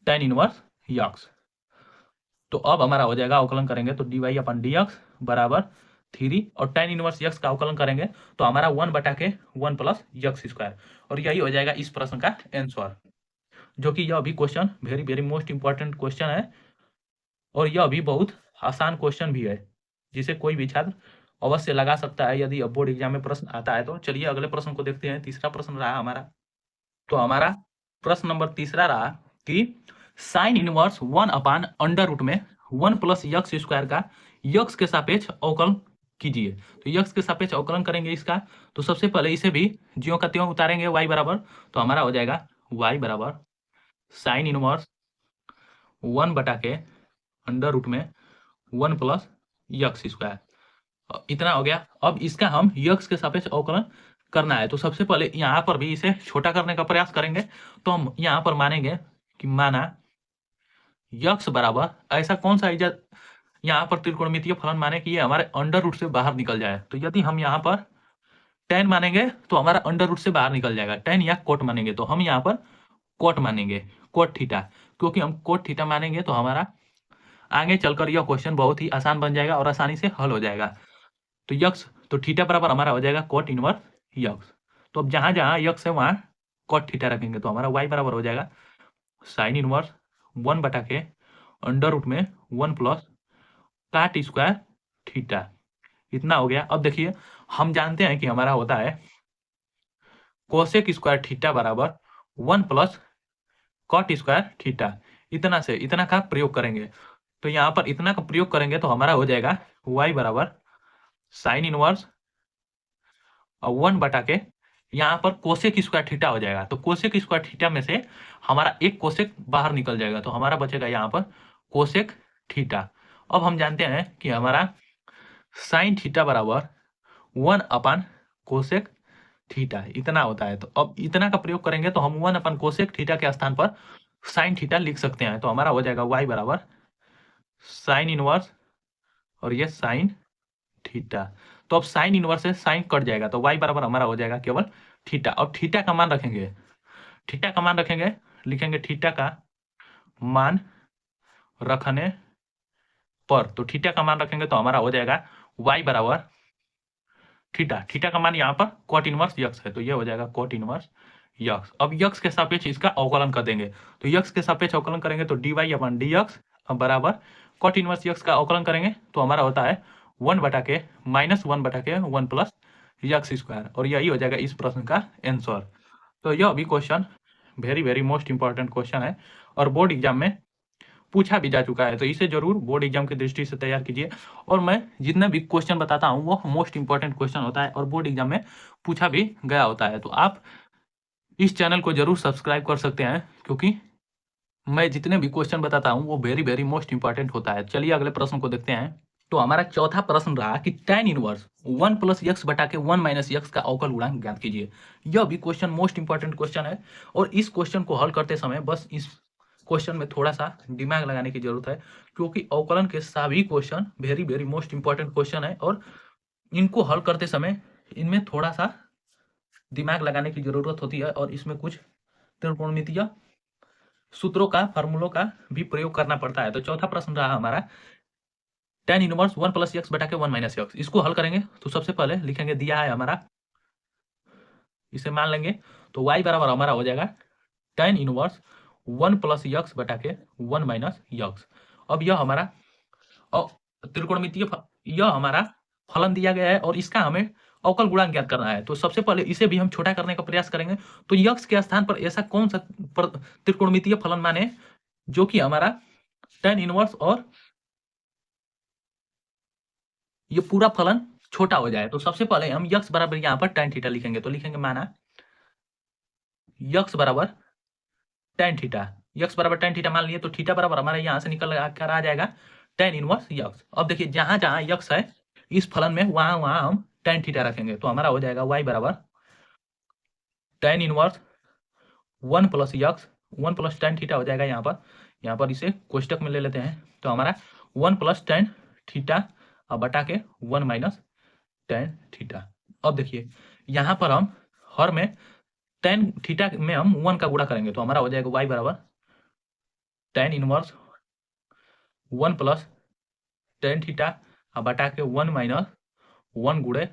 tan inverse x। तो अब हमारा हो जाएगा अवकलन करेंगे तो dy अपन dx बराबर 3 और tan इनवर्स x का अवकलन करेंगे तो हमारा 1 बटा के 1 प्लस x स्क्वायर। और यही हो जाएगा इस प्रश्न का आंसर, जो कि यह भी question very very most important question है और यह भी बहुत आसान क्वेश्चन भी है जिसे कोई भी छात्र अवश्य लगा सकता है यदि बोर्ड एग्जाम में प्रश्न आता है। तो चलिए अगले प्रश्न को देखते हैं। तीसरा प्रश्न रहा हमारा। तो हमारा प्रश्न नंबर तीसरा रहा कि sine inverse 1 upon under root में 1 प्लस एक्स स्क्वायर का एक्स के सापेक्ष अवकलन कीजिए। तो एक्स के सापेक्ष अवकलन करेंगे इसका। तो सबसे पहले इसे भी ज्यों का त्यों उतारेंगे y बराबर। तो हमारा हो जाएगा y बराबर साइन इनवर्स 1 बटा के अंडर रूट में 1 प्लस एक्स स्क्वायर। इतना हो गया। अब इसका हम एक्स के सापेक्ष अवकलन करना है। तो सबसे पहले यहाँ पर भी इसे छोटा करने का प्रयास करेंगे। तो हम यहाँ पर मानेंगे कि माना x बराबर ऐसा कौन सा इजात यहाँ पर त्रिकोणमितीय फलन माने कि ये हमारे अंडर रूट से बाहर निकल जाए। तो यदि हम यहाँ पर tan मानेंगे तो हमारा अंडर रूट से बाहर निकल जाएगा। tan या कोट मानेंगे तो हम यहाँ पर कोट मानेंगे, कोट थीटा। क्योंकि हम कोट थीटा मानेंगे तो हमारा आगे चलकर यह क्वेश्चन बहुत ही आसान बन जाएगा और आसानी से हल हो जाएगा। तो यक्स तो थीटा बराबर हमारा हो जाएगा कोट इनवर्स यक्स। तो अब जहाँ जहाँ यक्स है वहाँ कोट थीटा रखेंगे तो हमारा y बराबर हो जाएगा साइन इनवर्स 1 बटा के अंडर रूट में 1 प्लस काट स्क्वायर थीटा। इतना हो गया। अब देखिए हम जानते हैं कि हमारा होता है कोसेक स्क्वायर थीटा बराबर 1 प्लस कॉट स्क्वायर थीटा। इतना से इतना का प्रयोग करेंगे। तो यहाँ पर इतना का प्रयोग करेंगे तो हमारा हो जाएगा y बराबर साइन इनवर्स 1 बटा के यहाँ पर कोसेक स्क्वायर थीटा हो जाएगा। तो कोसेक स्क्वायर थीटा में से हमारा एक कोसेक बाहर निकल जाएगा तो हमारा बचेगा यहाँ पर कोसेक थीटा। अब हम जानते हैं कि हमारा साइन थीटा बराबर 1 अपान कोसेक थीटा इतना होता है। तो अब इतना का प्रयोग करेंगे तो हम 1 अपान कोसेक थीटा के स्थान पर साइन थीटा लिख सकते हैं। तो हमारा हो जाएगा y बराबर साइन इनवर्स और ये साइन थीटा। तो अब साइन इनवर्स से साइन कट जाएगा, तो y बराबर हमारा हो जाएगा केवल थीटा। अब थीटा का मान रखेंगे, थीटा का मान रखेंगे, लिखेंगे थीटा का मान रखने पर, तो थीटा का मान रखेंगे तो हमारा हो जाएगा y बराबर थीटा। थीटा का मान यहाँ पर कॉट इनवर्स यक्स है, तो ये हो जाएगा कॉट इनवर्स यक्स। अब यक्स के सापेक्ष इसका अवकलन कर देंगे, तो यक्स के सापेक्ष अवकलन करेंगे तो dy अपन dx बराबर कॉट इनवर्स यक्स का अवकलन करेंगे तो हमारा होता है 1/के माइनस 1/के 1 प्लस यक्स स्क्वायर, और यही हो जाएगा इस प्रश्न का आंसर। तो यह अभी question very very most important question है और बोर्ड एग्जाम में पूछा भी जा चुका है, तो इसे जरूर बोर्ड एग्जाम की दृष्टि से तैयार कीजिए। और मैं जितना भी क्वेश्चन बताता हूँ वो मोस्ट इंपॉर्टेंट क्वेश्चन होता है और बोर्ड एग्जाम में पूछा भी गया होता है, तो आप इस चैनल को जरूर सब्सक्राइब कर सकते हैं, क्योंकि मैं जितने भी क्वेश्चन बताता हूँ वो वेरी वेरी मोस्ट इंपॉर्टेंट होता है। चलिए अगले प्रश्न को देखते हैं। तो हमारा चौथा प्रश्न रहा कि tan इनवर्स 1 प्लस यक्स बटा के 1 माइनस यक्स का अवकल गुणांक ज्ञात कीजिए। यह भी क्वेश्चन मोस्ट इंपॉर्टेंट क्वेश्चन है और इस क्वेश्चन को हल करते समय बस इस क्वेश्चन में थोड़ा सा दिमाग लगाने की जरूरत है, क्योंकि अवकलन के सभी question very very most important question है और इनको हल करते समय इनमें थोड़ा सा दिमाग लगाने की जरूरत होती है और इसमें कुछ त्रिकोणमितीय सूत्रों का, फार्मूलों का भी प्रयोग करना पड़ता है। तो चौथा प्रश्न रहा हमारा tan इनवर्स 1 प्लस यक्स बटा के 1 माइनस यक्स। इसको हल करेंगे तो सबसे पहले लिखेंगे, दिया है हमारा, इसे मान लेंगे तो y बराबर हमारा हो जाएगा tan इनवर्स 1 प्लस यक्स बटा के 1 माइनस यक्स। अब यह हमारा त्रिकोणमितीय यह हमारा फलन दिया गया है और इसका हमें अवकल गुणांक ज्ञात करना है। तो सबसे पहले इसे भी हम छोटा करने का प्रयास करेंगे, तो यक्स के स्थान पर ऐसा कौन सा त्रिकोणमितीय फलन माने जो कि हमारा tan इनवर्स और ये पूरा फलन छोटा हो जाए। तो सबसे पहले हम यक्स बराबर यहाँ पर tan थीटा लिखेंगे, तो लिखेंगे माना यक्स बराबर tan थीटा, यक्स बराबर tan थीटा मान लिए, तो थीटा बराबर हमारे यहाँ से निकल कर आ जाएगा tan इनवर्स यक्स। अब देखिए जहां जहां यक्स है इस फलन में वहां वहां हम tan थीटा रखेंगे, तो हमारा हो जाएगा y बराबर tan inverse 1 plus x, 1 plus tan theta हो जाएगा यहाँ पर इसे कोष्टक में ले लेते हैं, तो हमारा 1 प्लस tan थीटा और बटा के 1 माइनस tan थीटा। अब देखिए यहाँ पर हम हर में tan थीटा में हम 1 का गुणा करेंगे, तो हमारा हो जाएगा y बराबर tan inverse 1 plus tan theta और बटा के 1 माइनस 1 गुणे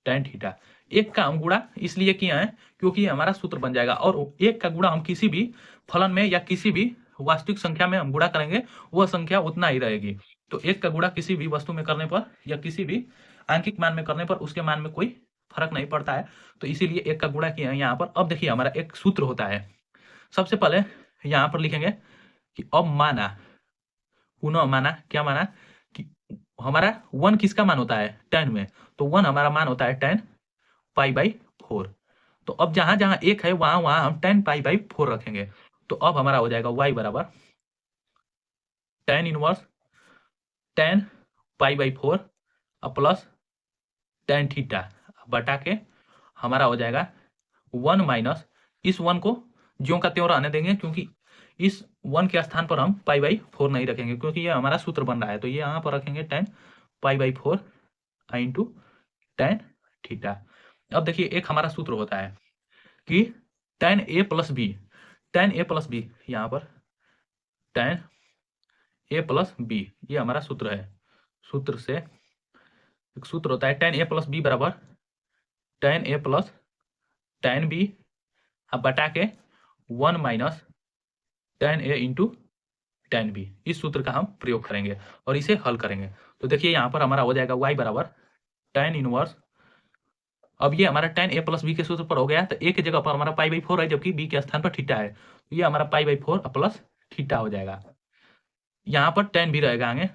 tan थीटा। एक का हम गुणा इसलिए किया है क्योंकि हमारा सूत्र बन जाएगा, और एक का गुणा हम किसी भी फलन में या किसी भी वास्तविक संख्या में हम गुणा करेंगे वह संख्या उतना ही रहेगी। तो एक का गुणा किसी भी वस्तु में करने पर या किसी भी आंकिक मान में करने पर उसके मान में कोई फर्क नहीं पड़ता है, तो इसीलिए एक का गुणा किया है यहाँ पर। अब देखिए हमारा एक सूत्र होता है, सबसे पहले यहाँ पर लिखेंगे कि अब माना, पुनः माना, क्या माना कि हमारा 1 किसका मान होता है tan में, तो 1 हमारा मान होता है tan π/4। तो अब जहां जहां एक है वहां वहां हम tan π/4 रखेंगे, तो अब हमारा हो जाएगा y बराबर tan inverse tan π/4 plus tan theta बटा के हमारा हो जाएगा 1 माइनस, इस 1 को ज्यों का त्यों रहने देंगे क्योंकि इस 1 के स्थान पर हम π/4 नहीं रखेंगे क्योंकि ये हमारा सूत्र बन रहा है, तो ये यहाँ पर रखेंगे tan π/4 इंटू tan थीटा। अब देखिए एक हमारा सूत्र होता है कि tan a plus b, tan a plus b, यहाँ पर tan a प्लस बी, ये हमारा सूत्र है। सूत्र से एक सूत्र होता है tan a प्लस बी बराबर tan a plus tan b अब बटा के 1 minus tan a into tan b। इस सूत्र का हम प्रयोग करेंगे और इसे हल करेंगे, तो देखिए यहाँ पर हमारा हो जाएगा y बराबर tan इनवर्स, अब ये हमारा tan a प्लस बी के सूत्र पर हो गया, तो a की जगह पर हमारा π/4 है जबकि b के स्थान पर थीटा है, तो ये हमारा π/4 प्लस थीटा हो जाएगा। यहाँ पर tan भी रहेगा आगे,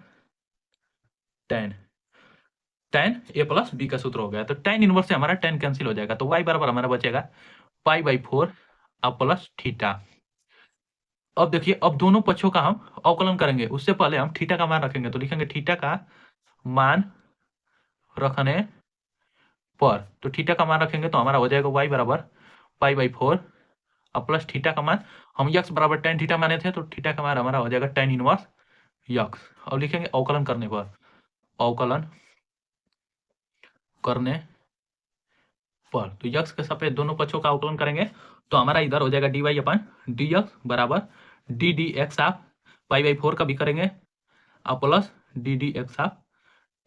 tan a प्लस बी का सूत्र हो गया, तो tan इनवर्स से हमारा tan कैंसिल हो जाएगा, तो y बराबर हमारा बचेगा π/4 प्लस थीटा। अब देखिए अब दोनों पक्षों का हम अवकलन करेंगे, उससे पहले हम थीटा का मान रखेंगे, तो लिखेंगे थीटा का मान रखने पर, तो थीटा का मान रखेंगे तो हमारा हो जाएगा y बराबर π/4 प्लस थीटा का मान हम यक्स बराबर tan थीटा माने थे, तो थीटा का मान हमारा हो जाएगा tan इनवर्स यक्स। अब लिखेंगे अवकलन करने पर, अवकलन करने पर, तो यक्स के सापेक्ष दोनों पक्षों का अवकलन करेंगे तो हमारा इधर हो जाएगा dy अपन डी एक्स बराबर d d x of pi by 4 का भी करेंगे और plus D d x of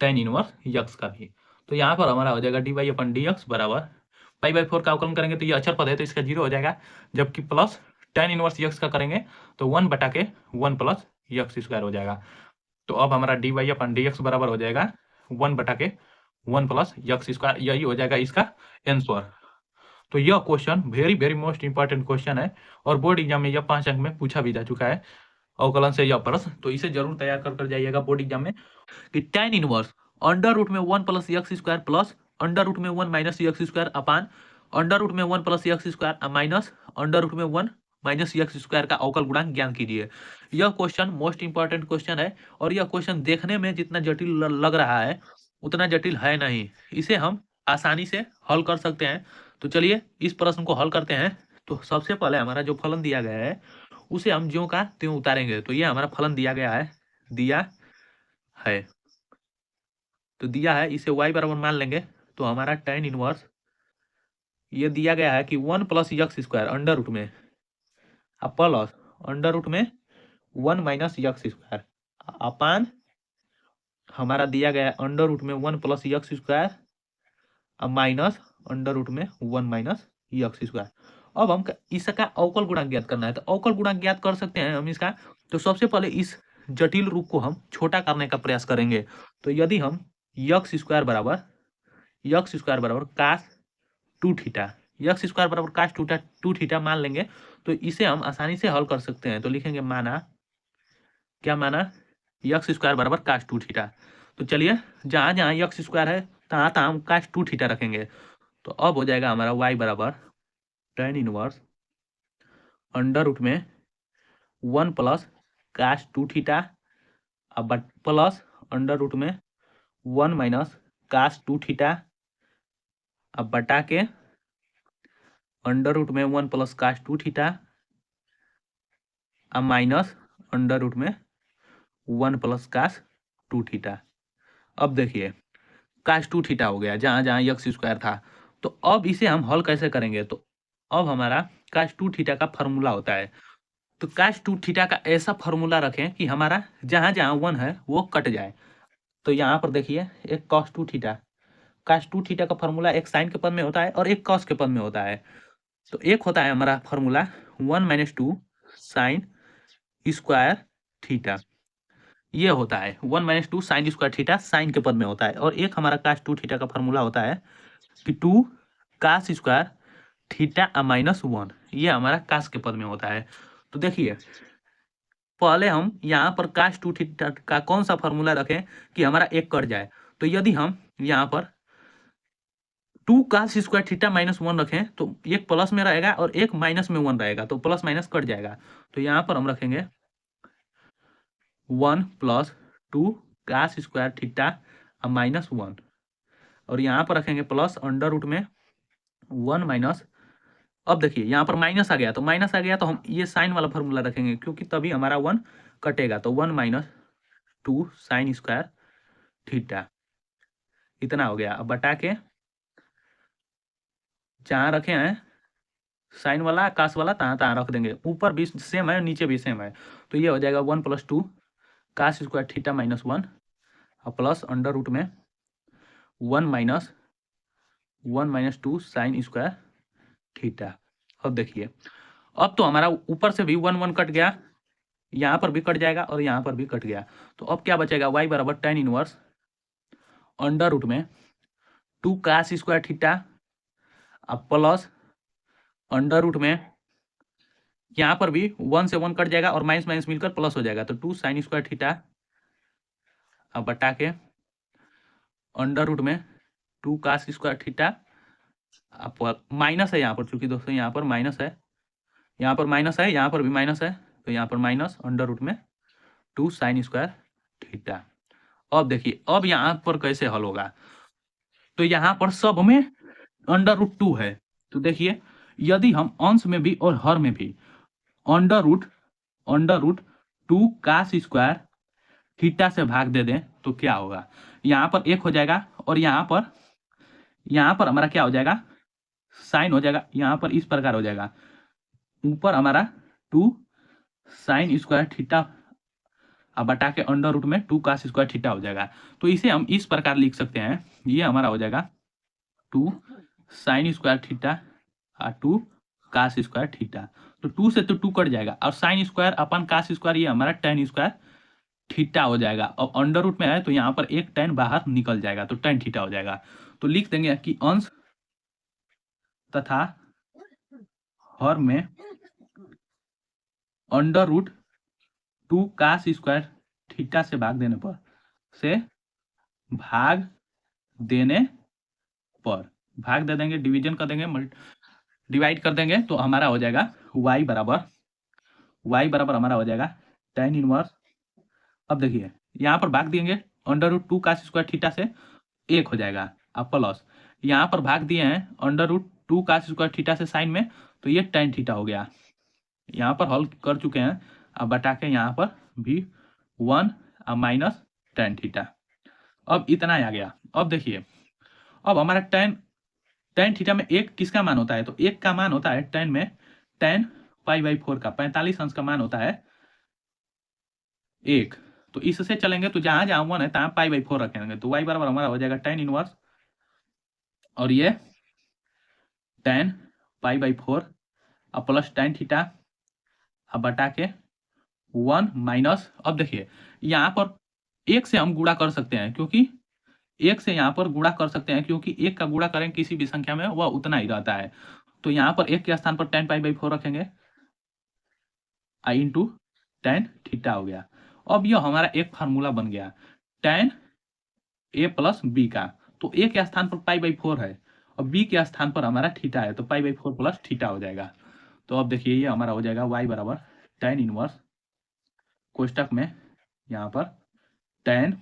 tan inverse x का भी। तो यहाँ पर हमारा हो जाएगा d y upon d x बराबर पाई बाई 4 का अवकलन करेंगे तो ये अचर पद है तो इसका 0 हो जाएगा, जबकि प्लस टेन इनवर्स यक्स का करेंगे तो 1 बटा के 1 प्लस यक्स स्क्वायर हो जाएगा। तो अब हमारा d y upon d x बराबर हो जाएगा 1 बटा के 1 प्लस यक्स स्क्वायर, यही हो जाएगा इसका आंसर। तो यह question very very most important question है और बोर्ड एग्जाम में यह 5 अंक में पूछा भी जा चुका है अवकलन से यह प्रश्न, तो इसे जरूर तैयार कर जाइएगा बोर्ड एग्जाम में कि tan इनवर्स अंडर रूट में 1 plus x square plus under root में 1 minus x square upon under root में 1 plus x square minus under root में 1 माइनस यक्स स्क्वायर का अवकल गुणांक ज्ञान कीजिए। यह क्वेश्चन मोस्ट इंपॉर्टेंट क्वेश्चन है और यह क्वेश्चन देखने में जितना जटिल लग रहा है उतना जटिल है नहीं, इसे हम आसानी से हल कर सकते हैं। तो चलिए इस प्रश्न को हल करते हैं। तो सबसे पहले हमारा जो फलन दिया गया है उसे हम ज्यों का त्यों उतारेंगे। तो ये हमारा फलन दिया गया है, दिया है इसे y बराबर मान लेंगे। तो हमारा tan इनवर्स ये दिया गया है कि 1 plus x square under root में प्लस अंडर रूट में 1 माइनस यक्स स्क्वायर अपान हमारा दिया गया है अंडर रूट में 1 plus x square minus under root में 1 माइनस यक्स स्क्वायर। अब हम इसका अवकल गुणांक ज्ञात करना है, तो अवकल गुणांक ज्ञात कर सकते हैं हम इसका। तो सबसे पहले इस जटिल रूप को हम छोटा करने का प्रयास करेंगे। तो यदि हम यक्स स्क्वायर बराबर कास 2 थीटा यक्स स्क्वायर बराबर कास 2 थीटा मान लेंगे तो इसे हम आसानी से हल कर सकते हैं। तो लिखेंगे माना यक्स स्क्वायर बराबर कास 2 थीटा। तो चलिए जहां जहां यक्स स्क्वायर है तहां तहां हम कास 2 थीटा रखेंगे। तो अब हो जाएगा हमारा y बराबर tan इनवर्स अंडर रूट में 1 प्लस कास 2 थीटा अब प्लस अंडर रूट में 1 माइनस कास 2 थीटा अब बटा के अंडर रूट में 1 प्लस कास 2 थीटा अब माइनस अंडर रूट में 1 प्लस कास 2 थीटा। अब देखिए कास 2 थीटा हो गया जहां जहां यक्स स्क्वायर था। तो अब इसे हम हल कैसे करेंगे। तो अब हमारा कास 2 थीटा का फॉर्मूला होता है। तो कास 2 थीटा का ऐसा फॉर्मूला रखें कि हमारा जहां जहां 1 है वो कट जाए। तो यहाँ पर देखिए एक cos 2 थीटा, cos 2 थीटा का फॉर्मूला एक साइन के पद में होता है और एक cos के पद में होता है। तो एक होता है हमारा formula 1 minus 2 sine square theta, ये होता है 1 minus 2 sine square theta sine के पद में होता है। और एक हमारा cos 2 थीटा का फॉर्मूला होता है कि 2 cos स्क्वायर थीटा माइनस 1, ये हमारा cos के पद में होता है। तो देखिए पहले हम यहाँ पर cos 2 थीटा का कौन सा फॉर्मूला रखें कि हमारा एक कट जाए। तो यदि हम यहाँ पर 2 cos स्क्वायर थीटा माइनस 1 रखें तो एक प्लस में रहेगा और एक माइनस में 1 रहेगा, तो प्लस माइनस कट जाएगा। तो यहाँ पर हम रखेंगे 1 plus 2 cos square theta minus 1 और यहाँ पर रखेंगे प्लस अंडर रूट में 1 माइनस। अब देखिए यहाँ पर माइनस आ गया, तो माइनस आ गया तो हम ये साइन वाला फॉर्मूला रखेंगे क्योंकि तभी हमारा 1 कटेगा। तो 1 माइनस 2 साइन स्क्वायर थीटा इतना हो गया। अब बटा के जहाँ रखे हैं साइन वाला कास वाला तहाँ तहाँ रख देंगे, ऊपर भी सेम है नीचे भी सेम है। तो ये हो जाएगा 1 plus 2 cos square theta minus 1 और प्लस अंडर रूट में 1 माइनस 2 साइन स्क्वायर थीटा। अब देखिए अब तो हमारा ऊपर से भी 1 1 कट गया, यहाँ पर भी कट जाएगा और यहाँ पर भी कट गया। तो अब क्या बचेगा y बराबर tan इनवर्स अंडर रूट में 2 cos स्क्वायर थीटा अब प्लस अंडर रूट में यहाँ पर भी 1 से 1 कट जाएगा और माइनस माइनस मिलकर प्लस हो जाएगा। तो 2 साइन स्क्वायर थीटा अब बटा के अंडर रूट में 2 cos स्क्वायर थीटा अब माइनस है यहाँ पर, चूंकि दोस्तों यहाँ पर माइनस है, यहाँ पर माइनस है, यहाँ पर भी माइनस है, तो यहाँ पर माइनस अंडर रूट में 2 साइन स्क्वायर थीटा। अब देखिए अब यहाँ पर कैसे हल होगा। तो यहाँ पर सब में अंडर रूट 2 है। तो देखिए यदि हम अंश में भी और हर में भी under root 2 cos square theta से भाग दे दें तो क्या होगा। यहाँ पर 1 हो जाएगा और यहाँ पर यहाँ पर हमारा क्या हो जाएगा, साइन हो जाएगा, यहाँ पर इस प्रकार हो जाएगा, ऊपर हमारा 2 साइन स्क्वायर थीटा अब बटा के अंडर रूट में 2 cos स्क्वायर थीटा हो जाएगा। तो इसे हम इस प्रकार लिख सकते हैं, ये हमारा हो जाएगा 2 साइन स्क्वायर थीटा और 2 cos स्क्वायर थीटा। तो 2 से तो 2 कट जाएगा और sine square upon cos square ये हमारा tan स्क्वायर थीटा हो जाएगा। अब अंडर रूट में है तो यहाँ पर एक tan बाहर निकल जाएगा तो tan थीटा हो जाएगा। तो लिख देंगे कि अंश तथा हर में under root 2 cos square theta से भाग देने पर भाग दे देंगे, डिवीजन कर देंगे, डिवाइड कर देंगे तो हमारा हो जाएगा y बराबर हमारा हो जाएगा tan इनवर्स। अब देखिए यहाँ पर भाग देंगे under root 2 cos square theta से 1 हो जाएगा, अब प्लस यहाँ पर भाग दिए हैं under root 2 cos square theta से साइन में, तो ये tan थीटा हो गया। यहाँ पर हल कर चुके हैं, अब बटा के यहाँ पर भी 1 माइनस tan थीटा। अब इतना आ गया। अब देखिए अब हमारा tan थीटा में एक किसका मान होता है, तो एक का मान होता है tan में tan π/4 का 45 अंश का मान होता है 1। तो इससे चलेंगे तो जहां जहां 1 है तहां π/4 रखेंगे, तो y बराबर हमारा हो जाएगा tan इनवर्स और ये tan π/4 अब प्लस tan थीटा अब बटा के 1 माइनस। अब देखिए यहाँ पर एक से हम गुणा कर सकते हैं, क्योंकि एक से यहाँ पर गुणा कर सकते हैं क्योंकि एक का गुणा करें किसी भी संख्या में वह उतना ही रहता है। तो यहाँ पर एक के स्थान पर tan π/4 रखेंगे आई इंटू tan थीटा हो गया। अब यह हमारा एक फार्मूला बन गया tan a प्लस बी का। तो a के स्थान पर π/4 है और b के स्थान पर हमारा थीटा है, तो π/4 प्लस थीटा हो जाएगा। तो अब देखिए ये हमारा हो जाएगा y बराबर tan इनवर्स कोष्टक में यहाँ पर tan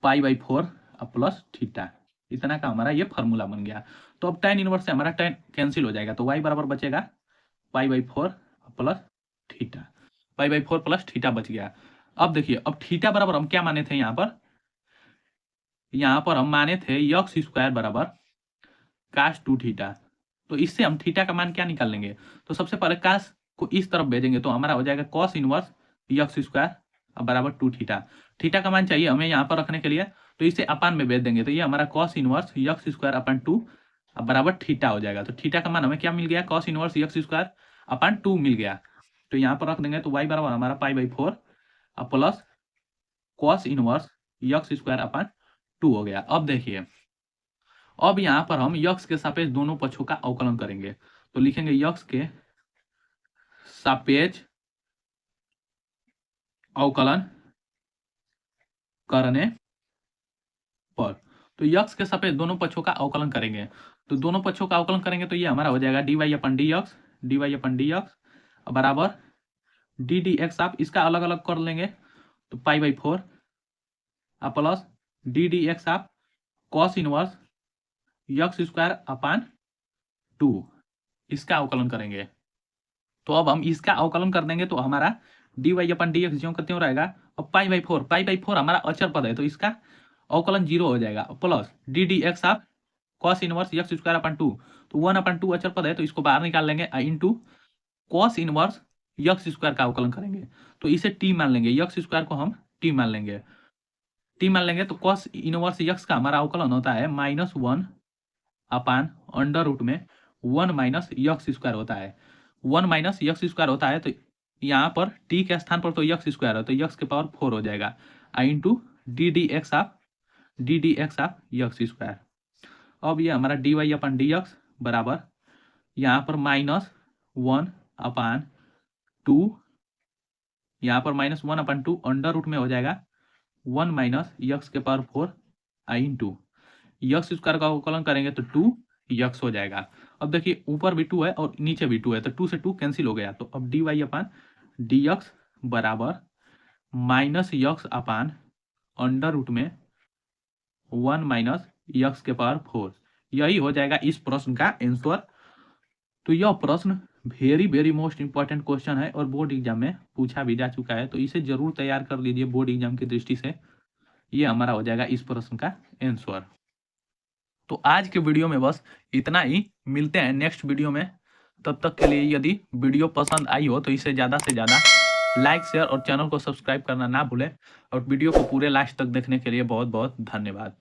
π/4 प्लस थीटा, इतना का हमारा ये फार्मूला बन गया। तो अब tan इनवर्स से हमारा tan कैंसिल हो जाएगा, तो y बराबर बचेगा π/4 प्लस थीटा, π/4 प्लस थीटा बच गया। अब देखिए अब थीटा बराबर हम क्या माने थे, यहाँ पर हम माने थे यक्स स्क्वायर बराबर cos 2 थीटा। तो इससे हम थीटा का मान क्या निकाल लेंगे, तो सबसे पहले cos को इस तरफ भेजेंगे तो हमारा हो जाएगा cos इनवर्स यक्स स्क्वायर बराबर 2 थीटा। थीटा का मान चाहिए हमें यहाँ पर रखने के लिए, तो इसे अपान में भेज देंगे, तो ये हमारा cos inverse x square upon 2 बराबर थीटा हो जाएगा। तो थीटा का मान हमें क्या मिल गया, cos inverse x square upon 2 मिल गया। तो यहाँ पर रख देंगे तो y बराबर हमारा π/4 plus cos inverse x square upon 2 हो गया। अब देखिए अब यहाँ पर हम यक्स के सापेक्ष दोनों पक्षों का अवकलन करेंगे, तो लिखेंगे यक्स के सापेक्ष अवकलन करने पर, तो यक्स के सापेक्ष दोनों पक्षों का अवकलन करेंगे, तो दोनों पक्षों का अवकलन करेंगे तो ये हमारा हो जाएगा dy/dx बराबर ddx। आप इसका अलग अलग कर लेंगे तो π/4 प्लस ddx आप cos इनवर्स यक्स स्क्वायर अपान 2 इसका अवकलन करेंगे। तो अब हम इसका अवकलन कर देंगे तो हमारा dy/dx ज्यों का त्यों रहेगा। अब π/4 हमारा अचर पद है तो इसका अवकलन 0 हो जाएगा, प्लस ddx आप cos inverse x square upon 2, तो 1/2 अचर पद है तो इसको बाहर निकाल लेंगे into cos inverse x square का अवकलन करेंगे, तो इसे t मान लेंगे, यक्स स्क्वायर को हम t मान लेंगे तो cos इनवर्स यक्स का हमारा अवकलन होता है -1 अपान अंडर रूट में 1 माइनस यक्स स्क्वायर होता है, 1 माइनस यक्स स्क्वायर होता है। तो यहाँ पर t के स्थान पर तो यक्स स्क्वायर है तो यक्स के पावर 4 हो जाएगा इंटू ddx आप यक्स स्क्वायर। अब ये हमारा dy/dx बराबर यहाँ पर -1 अपान 2, यहाँ पर -1/2 अंडर रूट में हो जाएगा 1 माइनस यक्स के पावर 4 इंटू यक्स स्क्वायर का अवकलन करेंगे तो 2 यक्स हो जाएगा। अब देखिए ऊपर भी 2 है और नीचे भी 2 है तो 2 से 2 कैंसिल हो गया, तो अब dy/dx बराबर -यक्स अपान अंडर रूट में 1 माइनस यक्स के पावर 4, यही हो जाएगा इस प्रश्न का आंसर। तो यह प्रश्न वेरी मोस्ट इंपॉर्टेंट क्वेश्चन है और बोर्ड एग्जाम में पूछा भी जा चुका है, तो इसे जरूर तैयार कर लीजिए बोर्ड एग्जाम की दृष्टि से। ये हमारा हो जाएगा इस प्रश्न का आंसर। तो आज के वीडियो में बस इतना ही, मिलते हैं नेक्स्ट वीडियो में। तब तक के लिए यदि वीडियो पसंद आई हो तो इसे ज़्यादा से ज़्यादा लाइक, शेयर और चैनल को सब्सक्राइब करना ना भूलें। और वीडियो को पूरे लास्ट तक देखने के लिए बहुत बहुत धन्यवाद।